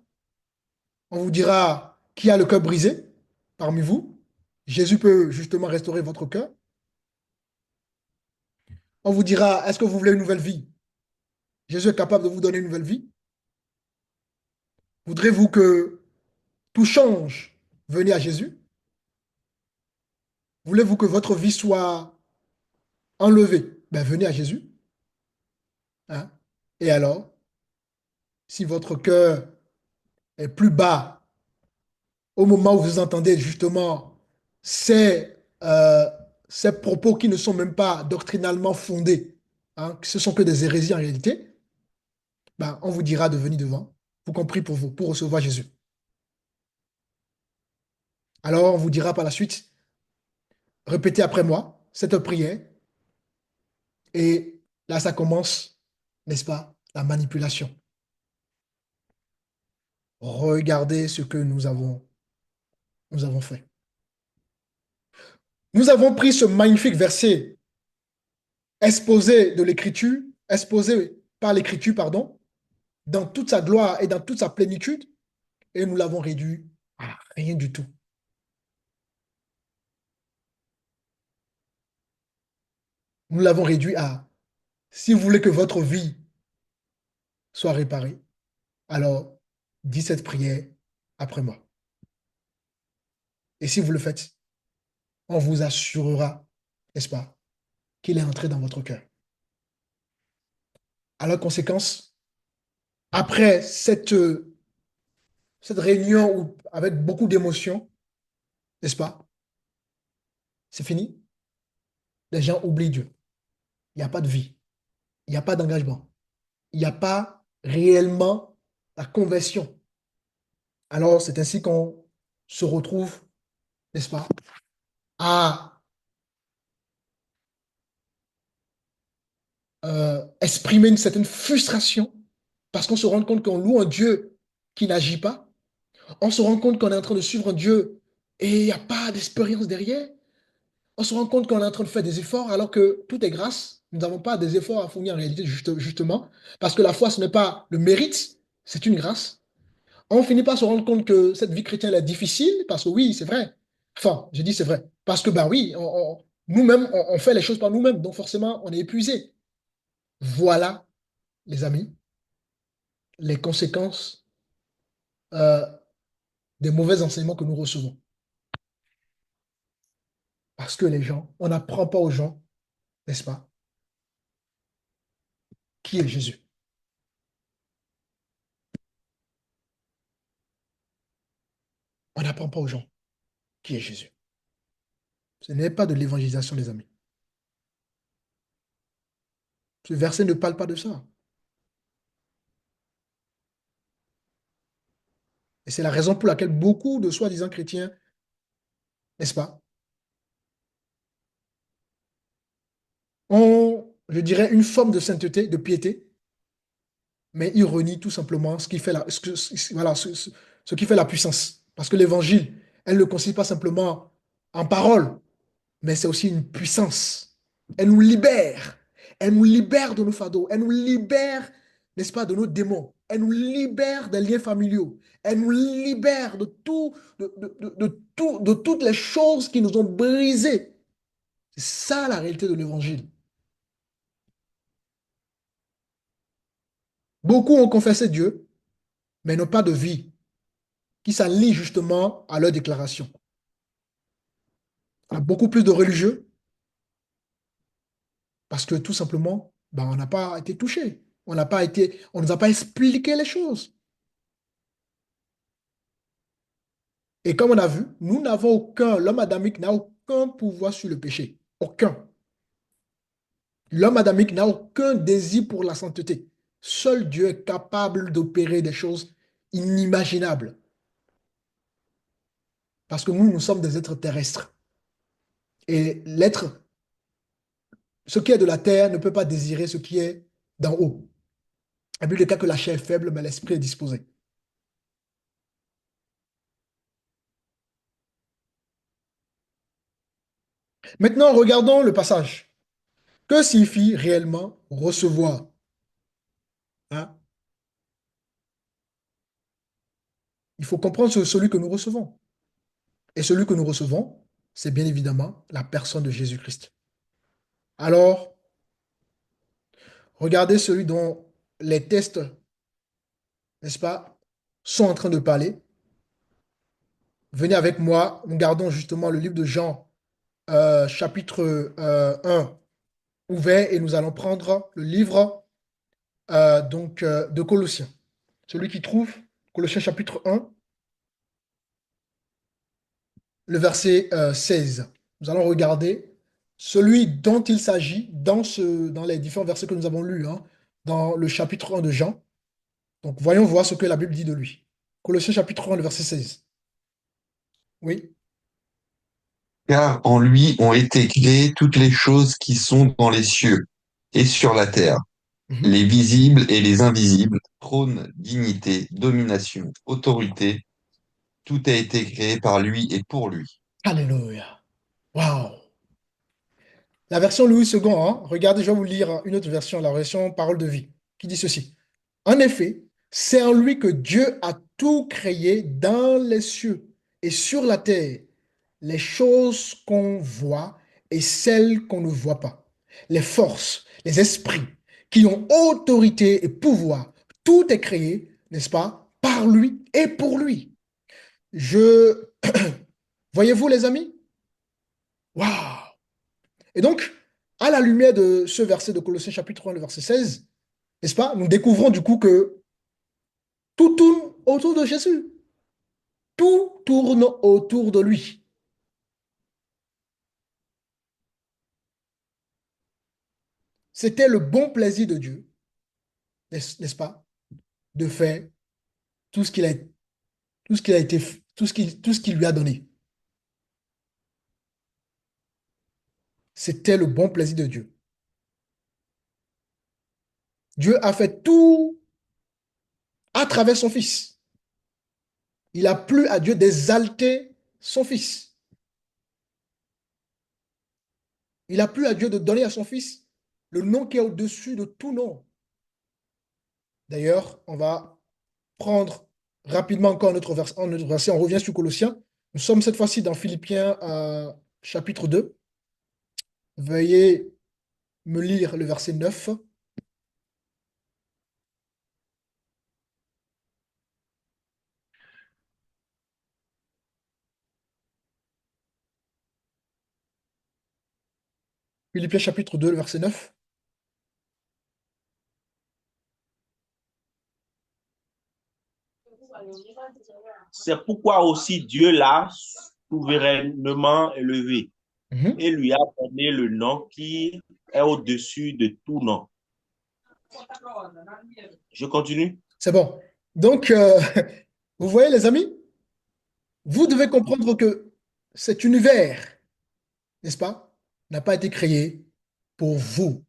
On vous dira qui a le cœur brisé parmi vous. Jésus peut justement restaurer votre cœur. On vous dira, est-ce que vous voulez une nouvelle vie? Jésus est capable de vous donner une nouvelle vie. Voudrez-vous que tout change? Venez à Jésus. Voulez-vous que votre vie soit enlevée? Ben, venez à Jésus, hein. Et alors, si votre cœur est plus bas au moment où vous entendez justement ces, euh, ces propos qui ne sont même pas doctrinalement fondés, hein, que ce sont que des hérésies en réalité, ben, on vous dira de venir devant, pour compris pour vous, pour recevoir Jésus. Alors, on vous dira par la suite, répétez après moi cette prière, et là, ça commence, n'est-ce pas, la manipulation. Regardez ce que nous avons fait. Nous avons pris ce magnifique verset exposé de l'Écriture, exposé par l'Écriture, pardon, dans toute sa gloire et dans toute sa plénitude, et nous l'avons réduit à rien du tout. Nous l'avons réduit à, si vous voulez que votre vie soit réparée, alors dis cette prière après moi. Et si vous le faites, on vous assurera, n'est-ce pas, qu'il est entré dans votre cœur. À la conséquence, après cette réunion avec beaucoup d'émotions, n'est-ce pas, c'est fini. Les gens oublient Dieu. Il n'y a pas de vie. Il n'y a pas d'engagement. Il n'y a pas réellement la conversion. Alors, c'est ainsi qu'on se retrouve, n'est-ce pas, à exprimer une certaine frustration parce qu'on se rend compte qu'on loue un Dieu qui n'agit pas. On se rend compte qu'on est en train de suivre un Dieu et il n'y a pas d'expérience derrière. On se rend compte qu'on est en train de faire des efforts alors que tout est grâce. Nous n'avons pas des efforts à fournir en réalité, justement, parce que la foi, ce n'est pas le mérite, c'est une grâce. On finit par se rendre compte que cette vie chrétienne est difficile, parce que oui, c'est vrai. Enfin, je dis c'est vrai. Parce que, ben oui, nous-mêmes, on fait les choses par nous-mêmes, donc forcément, on est épuisé. Voilà, les amis, les conséquences euh, des mauvais enseignements que nous recevons. Parce que les gens, on n'apprend pas aux gens, n'est-ce pas, qui est Jésus. On n'apprend pas aux gens qui est Jésus. Ce n'est pas de l'évangélisation, les amis. Ce verset ne parle pas de ça. Et c'est la raison pour laquelle beaucoup de soi-disant chrétiens, n'est-ce pas, ont, je dirais, une forme de sainteté, de piété, mais ils renient tout simplement ce qui fait voilà, ce qui fait la puissance. Parce que l'évangile, elle ne consiste pas simplement en parole, mais c'est aussi une puissance. Elle nous libère. Elle nous libère de nos fardeaux. Elle nous libère, n'est-ce pas, de nos démons. Elle nous libère des liens familiaux. Elle nous libère de tout, de toutes les choses qui nous ont brisés. C'est ça la réalité de l'évangile. Beaucoup ont confessé Dieu, mais n'ont pas de vie qui s'allie justement à leur déclaration. Il y a beaucoup plus de religieux parce que tout simplement, ben, on n'a pas été touché. On ne nous a pas expliqué les choses. Et comme on a vu, nous n'avons l'homme adamique n'a aucun pouvoir sur le péché. Aucun. L'homme adamique n'a aucun désir pour la sainteté. Seul Dieu est capable d'opérer des choses inimaginables. Parce que nous sommes des êtres terrestres. Et ce qui est de la terre ne peut pas désirer ce qui est d'en haut. La Bible dit que la chair est faible, mais l'esprit est disposé. Maintenant, regardons le passage. Que signifie réellement recevoir? Hein? Il faut comprendre celui que nous recevons. Et celui que nous recevons, c'est bien évidemment la personne de Jésus-Christ. Alors, regardez celui dont les textes, n'est-ce pas, sont en train de parler. Venez avec moi, nous gardons justement le livre de Jean, chapitre 1, ouvert, et nous allons prendre le livre de Colossiens. Celui qui trouve Colossiens chapitre 1, le verset 16. Nous allons regarder celui dont il s'agit dans les différents versets que nous avons lus, hein, dans le chapitre 1 de Jean. Donc, voyons voir ce que la Bible dit de lui. Colossiens chapitre 1, le verset 16. Oui. Car en lui ont été créées toutes les choses qui sont dans les cieux et sur la terre, Mhm. les visibles et les invisibles, trône, dignité, domination, autorité, tout a été créé par lui et pour lui. Alléluia. Waouh. La version Louis II, hein, regardez, je vais vous lire une autre version, la version Parole de vie, qui dit ceci. En effet, c'est en lui que Dieu a tout créé dans les cieux et sur la terre, les choses qu'on voit et celles qu'on ne voit pas, les forces, les esprits qui ont autorité et pouvoir. Tout est créé, n'est-ce pas, par lui et pour lui. Je... Voyez-vous, les amis? Waouh! Et donc, à la lumière de ce verset de Colossiens chapitre 1, le verset 16, n'est-ce pas, nous découvrons du coup que tout tourne autour de Jésus. Tout tourne autour de lui. C'était le bon plaisir de Dieu, n'est-ce pas, de faire tout ce qu'il a, tout ce qu'il a été, tout ce qu'il lui a donné. C'était le bon plaisir de Dieu. Dieu a fait tout à travers son Fils. Il a plu à Dieu d'exalter son Fils. Il a plu à Dieu de donner à son Fils le nom qui est au-dessus de tout nom. D'ailleurs, on va prendre rapidement encore un autre verset. On revient sur Colossiens. Nous sommes cette fois-ci dans Philippiens chapitre 2. Veuillez me lire le verset 9. Philippiens chapitre 2, le verset 9. C'est pourquoi aussi Dieu l'a souverainement élevé Mhm. et lui a donné le nom qui est au-dessus de tout nom. Je continue. C'est bon. Donc, vous voyez, les amis, vous devez comprendre que cet univers, n'est-ce pas, n'a pas été créé pour vous.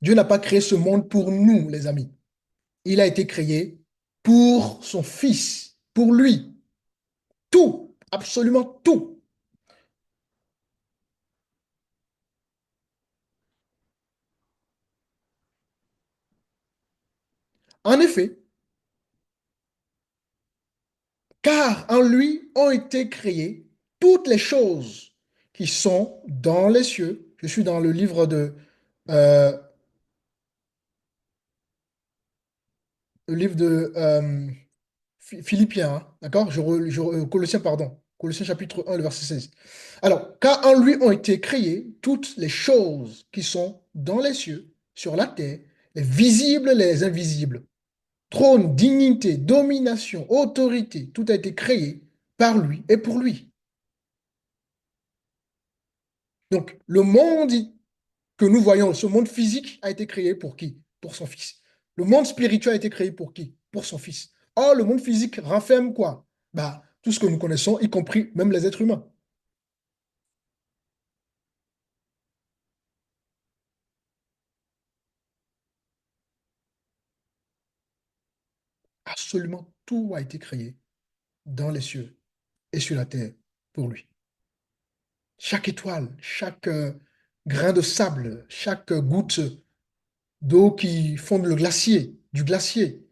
Dieu n'a pas créé ce monde pour nous, les amis. Il a été créé pour son Fils. pour lui. Tout, absolument tout. En effet, car en lui ont été créées toutes les choses qui sont dans les cieux. Je suis dans le livre de euh, Philippiens, hein, d'accord? Colossiens, pardon. Colossiens chapitre 1, le verset 16. Alors, car en lui ont été créées toutes les choses qui sont dans les cieux, sur la terre, les visibles, les invisibles. Trône, dignité, domination, autorité, tout a été créé par lui et pour lui. Donc, le monde que nous voyons, ce monde physique a été créé pour qui? Pour son Fils. Le monde spirituel a été créé pour qui? Pour son Fils. Or, le monde physique renferme quoi? Bah, tout ce que nous connaissons, y compris même les êtres humains. Absolument tout a été créé dans les cieux et sur la terre pour lui. Chaque étoile, chaque grain de sable, chaque goutte d'eau qui fonde le glacier, du glacier,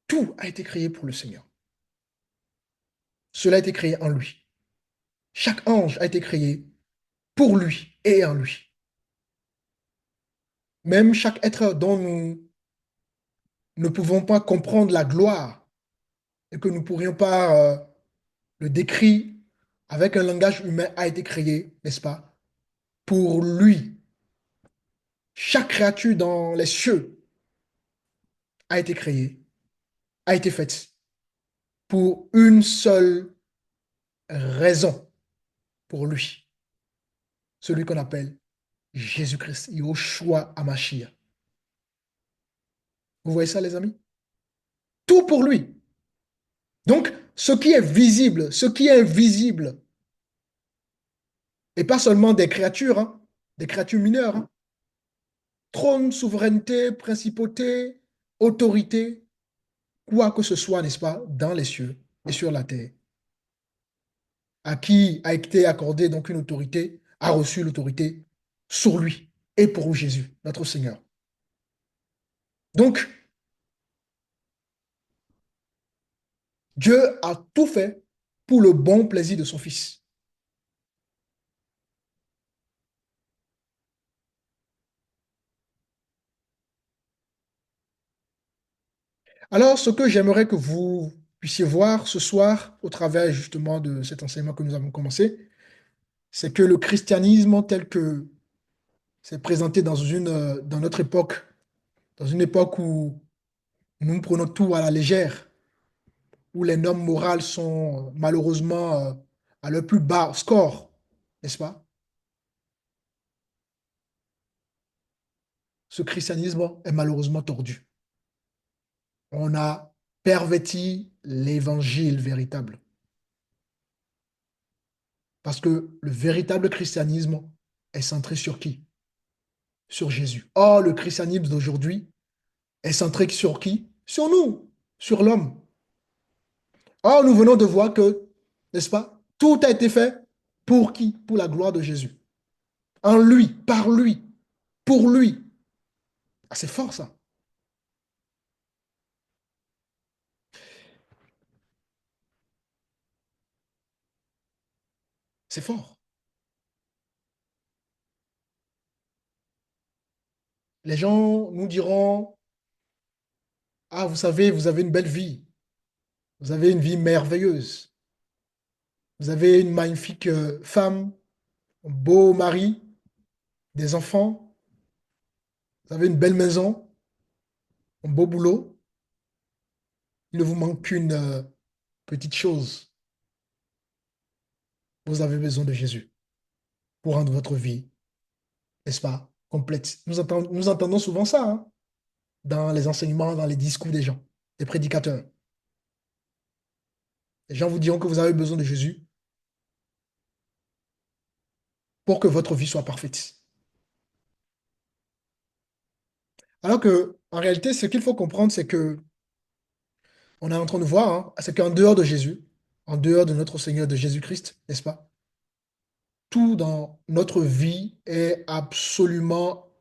tout a été créé pour le Seigneur. Cela a été créé en lui. Chaque ange a été créé pour lui et en lui. Même chaque être dont nous ne pouvons pas comprendre la gloire et que nous ne pourrions pas le décrire avec un langage humain a été créé, n'est-ce pas, pour lui. Chaque créature dans les cieux a été créée, a été faite pour une seule raison, pour lui, celui qu'on appelle Jésus-Christ, Yoshua Amashia. Vous voyez ça, les amis? Tout pour lui. Donc, ce qui est visible, ce qui est invisible, et pas seulement des créatures, hein, des créatures mineures, hein. Trône, souveraineté, principauté, autorité, quoi que ce soit, n'est-ce pas, dans les cieux et sur la terre, à qui a été accordée donc une autorité, a reçu l'autorité sur lui et pour Jésus, notre Seigneur. Donc, Dieu a tout fait pour le bon plaisir de son Fils. Alors, ce que j'aimerais que vous puissiez voir ce soir, au travers justement de cet enseignement que nous avons commencé, c'est que le christianisme tel que c'est présenté dans notre époque, dans une époque où nous prenons tout à la légère, où les normes morales sont malheureusement à leur plus bas score, n'est-ce pas? Ce christianisme est malheureusement tordu. On a perverti l'évangile véritable. Parce que le véritable christianisme est centré sur qui? Sur Jésus. Or, le christianisme d'aujourd'hui est centré sur qui? Sur nous, sur l'homme. Or, nous venons de voir que, n'est-ce pas, tout a été fait pour qui? Pour la gloire de Jésus. En lui, par lui, pour lui. Ah, c'est fort ça. C'est fort. Les gens nous diront, ah, vous savez, vous avez une belle vie. Vous avez une vie merveilleuse. Vous avez une magnifique femme, un beau mari, des enfants. Vous avez une belle maison, un beau boulot. Il ne vous manque qu'une petite chose. Vous avez besoin de Jésus pour rendre votre vie, n'est-ce pas, complète. Nous entendons souvent ça, hein, dans les enseignements, dans les discours des gens, des prédicateurs. Les gens vous diront que vous avez besoin de Jésus pour que votre vie soit parfaite. Alors que, en réalité, ce qu'il faut comprendre, c'est que on est en train de voir, hein, c'est qu'en dehors de Jésus, en dehors de notre Seigneur de Jésus-Christ, n'est-ce pas? Tout dans notre vie est absolument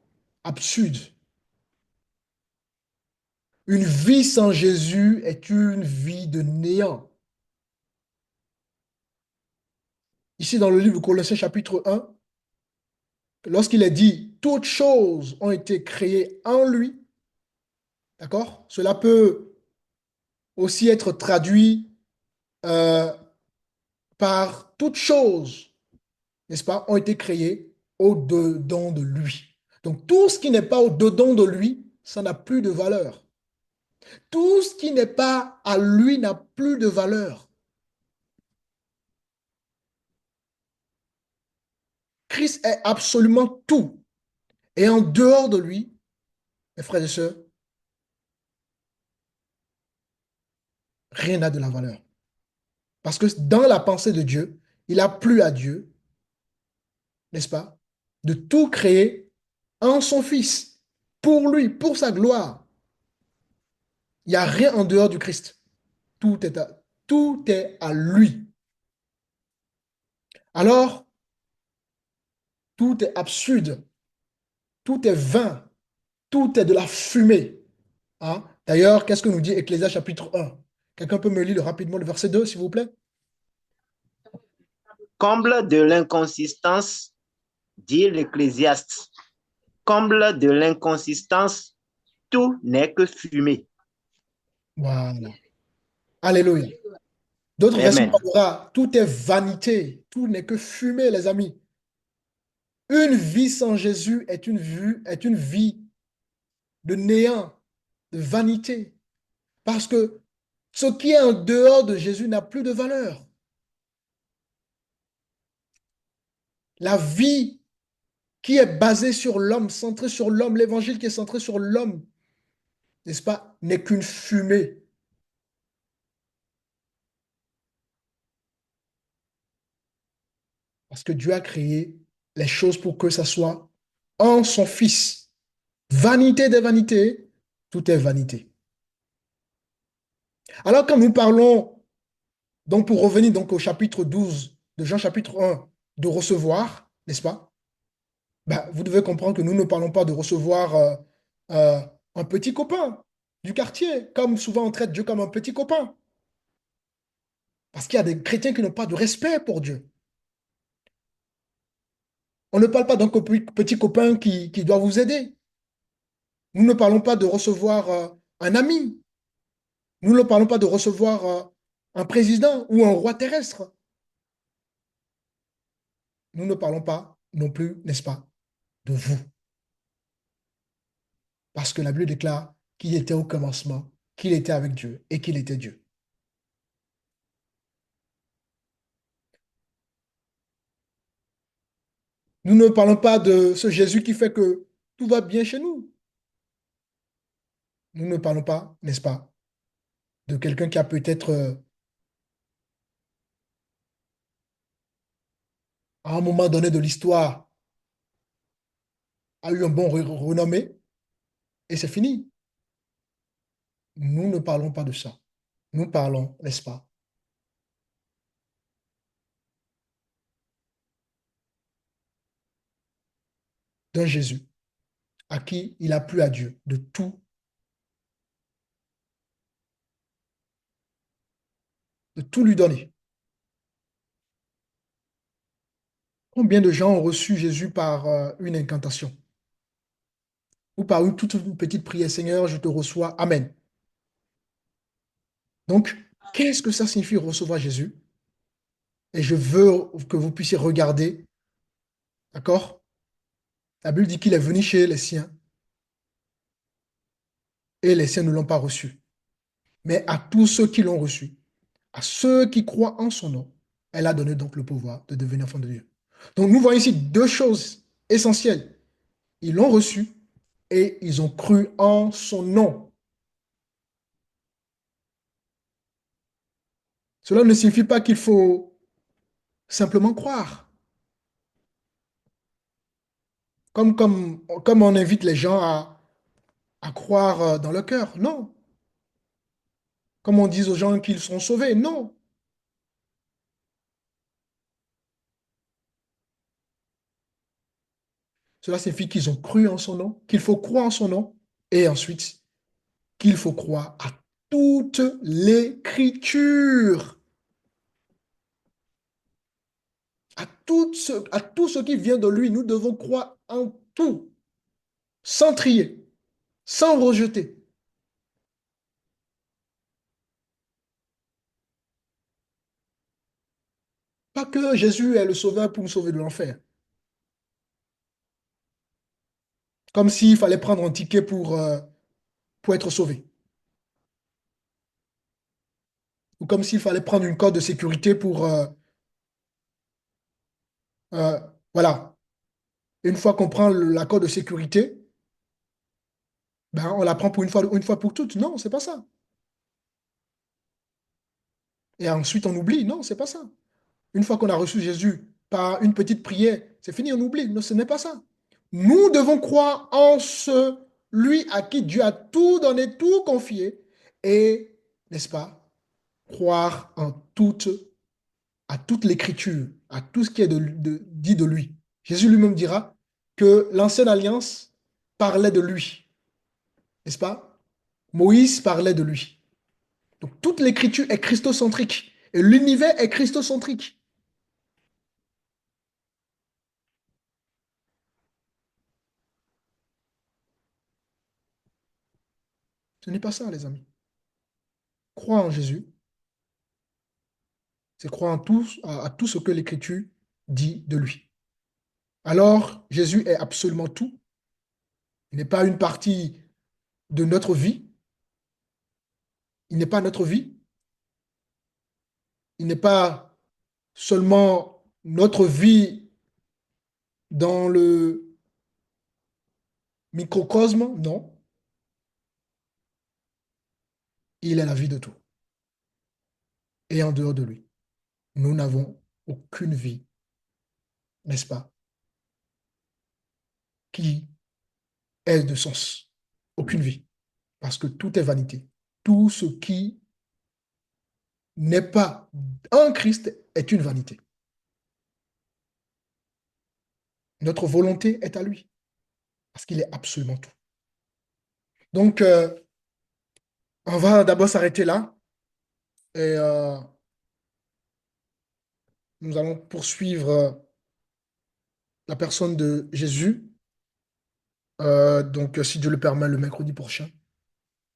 absurde. Une vie sans Jésus est une vie de néant. Ici, dans le livre de Colossiens chapitre 1, lorsqu'il est dit, toutes choses ont été créées en lui, d'accord? Cela peut aussi être traduit euh, par toutes choses, n'est-ce pas, ont été créées au-dedans de lui. Donc tout ce qui n'est pas au-dedans de lui, ça n'a plus de valeur. Tout ce qui n'est pas à lui n'a plus de valeur. Christ est absolument tout. Et en dehors de lui, mes frères et sœurs, rien n'a de la valeur. Parce que dans la pensée de Dieu, il a plu à Dieu, n'est-ce pas, de tout créer en son Fils, pour lui, pour sa gloire. Il n'y a rien en dehors du Christ. Tout est à lui. Alors, tout est absurde, tout est vain, tout est de la fumée. Hein? D'ailleurs, qu'est-ce que nous dit Ecclésias chapitre 1? Quelqu'un peut me lire rapidement le verset 2, s'il vous plaît? Comble de l'inconsistance, dit l'Ecclésiaste. Comble de l'inconsistance, tout n'est que fumée. Voilà. Alléluia. D'autres versions Amen. parlera, tout est vanité, tout n'est que fumée, les amis. Une vie sans Jésus est une vie de néant, de vanité. Parce que ce qui est en dehors de Jésus n'a plus de valeur. La vie qui est basée sur l'homme, centrée sur l'homme, l'évangile qui est centré sur l'homme, n'est-ce pas, n'est qu'une fumée. Parce que Dieu a créé les choses pour que ça soit en son Fils. Vanité des vanités, tout est vanité. Alors quand nous parlons, donc pour revenir donc au chapitre 12 de Jean chapitre 1, de recevoir, n'est-ce pas? Ben, vous devez comprendre que nous ne parlons pas de recevoir euh, un petit copain du quartier, comme souvent on traite Dieu comme un petit copain. Parce qu'il y a des chrétiens qui n'ont pas de respect pour Dieu. On ne parle pas d'un petit copain qui doit vous aider. Nous ne parlons pas de recevoir un ami. Nous ne parlons pas de recevoir un président ou un roi terrestre. Nous ne parlons pas non plus, n'est-ce pas, de vous. Parce que la Bible déclare qu'il était au commencement, qu'il était avec Dieu et qu'il était Dieu. Nous ne parlons pas de ce Jésus qui fait que tout va bien chez nous. Nous ne parlons pas, n'est-ce pas, de quelqu'un qui a peut-être, à un moment donné de l'histoire, a eu un bon renommé et c'est fini. Nous ne parlons pas de ça. Nous parlons, n'est-ce pas, d'un Jésus à qui il a plu à Dieu de tout lui donner. Combien de gens ont reçu Jésus par une incantation ou par toute une petite prière, Seigneur, je te reçois, Amen. Donc, qu'est-ce que ça signifie recevoir Jésus? Et je veux que vous puissiez regarder, d'accord? La Bible dit qu'il est venu chez les siens et les siens ne l'ont pas reçu. Mais à tous ceux qui l'ont reçu, à ceux qui croient en son nom, elle a donné donc le pouvoir de devenir enfant de Dieu. Donc nous voyons ici deux choses essentielles. Ils l'ont reçu et ils ont cru en son nom. Cela ne signifie pas qu'il faut simplement croire. Comme on invite les gens à croire dans le cœur. Non. Comme on dit aux gens qu'ils sont sauvés. Non. Cela signifie qu'ils ont cru en son nom, qu'il faut croire en son nom, et ensuite qu'il faut croire à toute l'écriture, à tout ce qui vient de lui. Nous devons croire en tout, sans trier, sans rejeter. Pas que Jésus est le sauveur pour nous sauver de l'enfer. Comme s'il fallait prendre un ticket pour être sauvé. Ou comme s'il fallait prendre une corde de sécurité pour... euh, voilà. Une fois qu'on prend la corde de sécurité, ben, on la prend pour une fois pour toutes. Non, c'est pas ça. Et ensuite, on oublie. Non, c'est pas ça. Une fois qu'on a reçu Jésus par une petite prière, c'est fini, on oublie. Non, ce n'est pas ça. Nous devons croire en celui à qui Dieu a tout donné, tout confié. Et, n'est-ce pas, croire à toute l'écriture, à tout ce qui est dit de lui. Jésus lui-même dira que l'ancienne alliance parlait de lui, n'est-ce pas? Moïse parlait de lui. Donc toute l'écriture est christocentrique et l'univers est christocentrique. Ce n'est pas ça, les amis. Croire en Jésus, c'est croire en tout, à tout ce que l'écriture dit de lui. Alors, Jésus est absolument tout. Il n'est pas une partie de notre vie. Il n'est pas notre vie. Il n'est pas seulement notre vie dans le microcosme, non. Il est la vie de tout. Et en dehors de lui, nous n'avons aucune vie, n'est-ce pas, qui ait de sens. Aucune vie. Parce que tout est vanité. Tout ce qui n'est pas en Christ est une vanité. Notre volonté est à lui. Parce qu'il est absolument tout. Donc, on va d'abord s'arrêter là. Et nous allons poursuivre la personne de Jésus. Donc, si Dieu le permet, le mercredi prochain,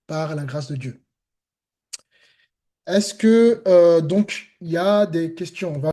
par la grâce de Dieu. Est-ce que, donc, il y a des questions?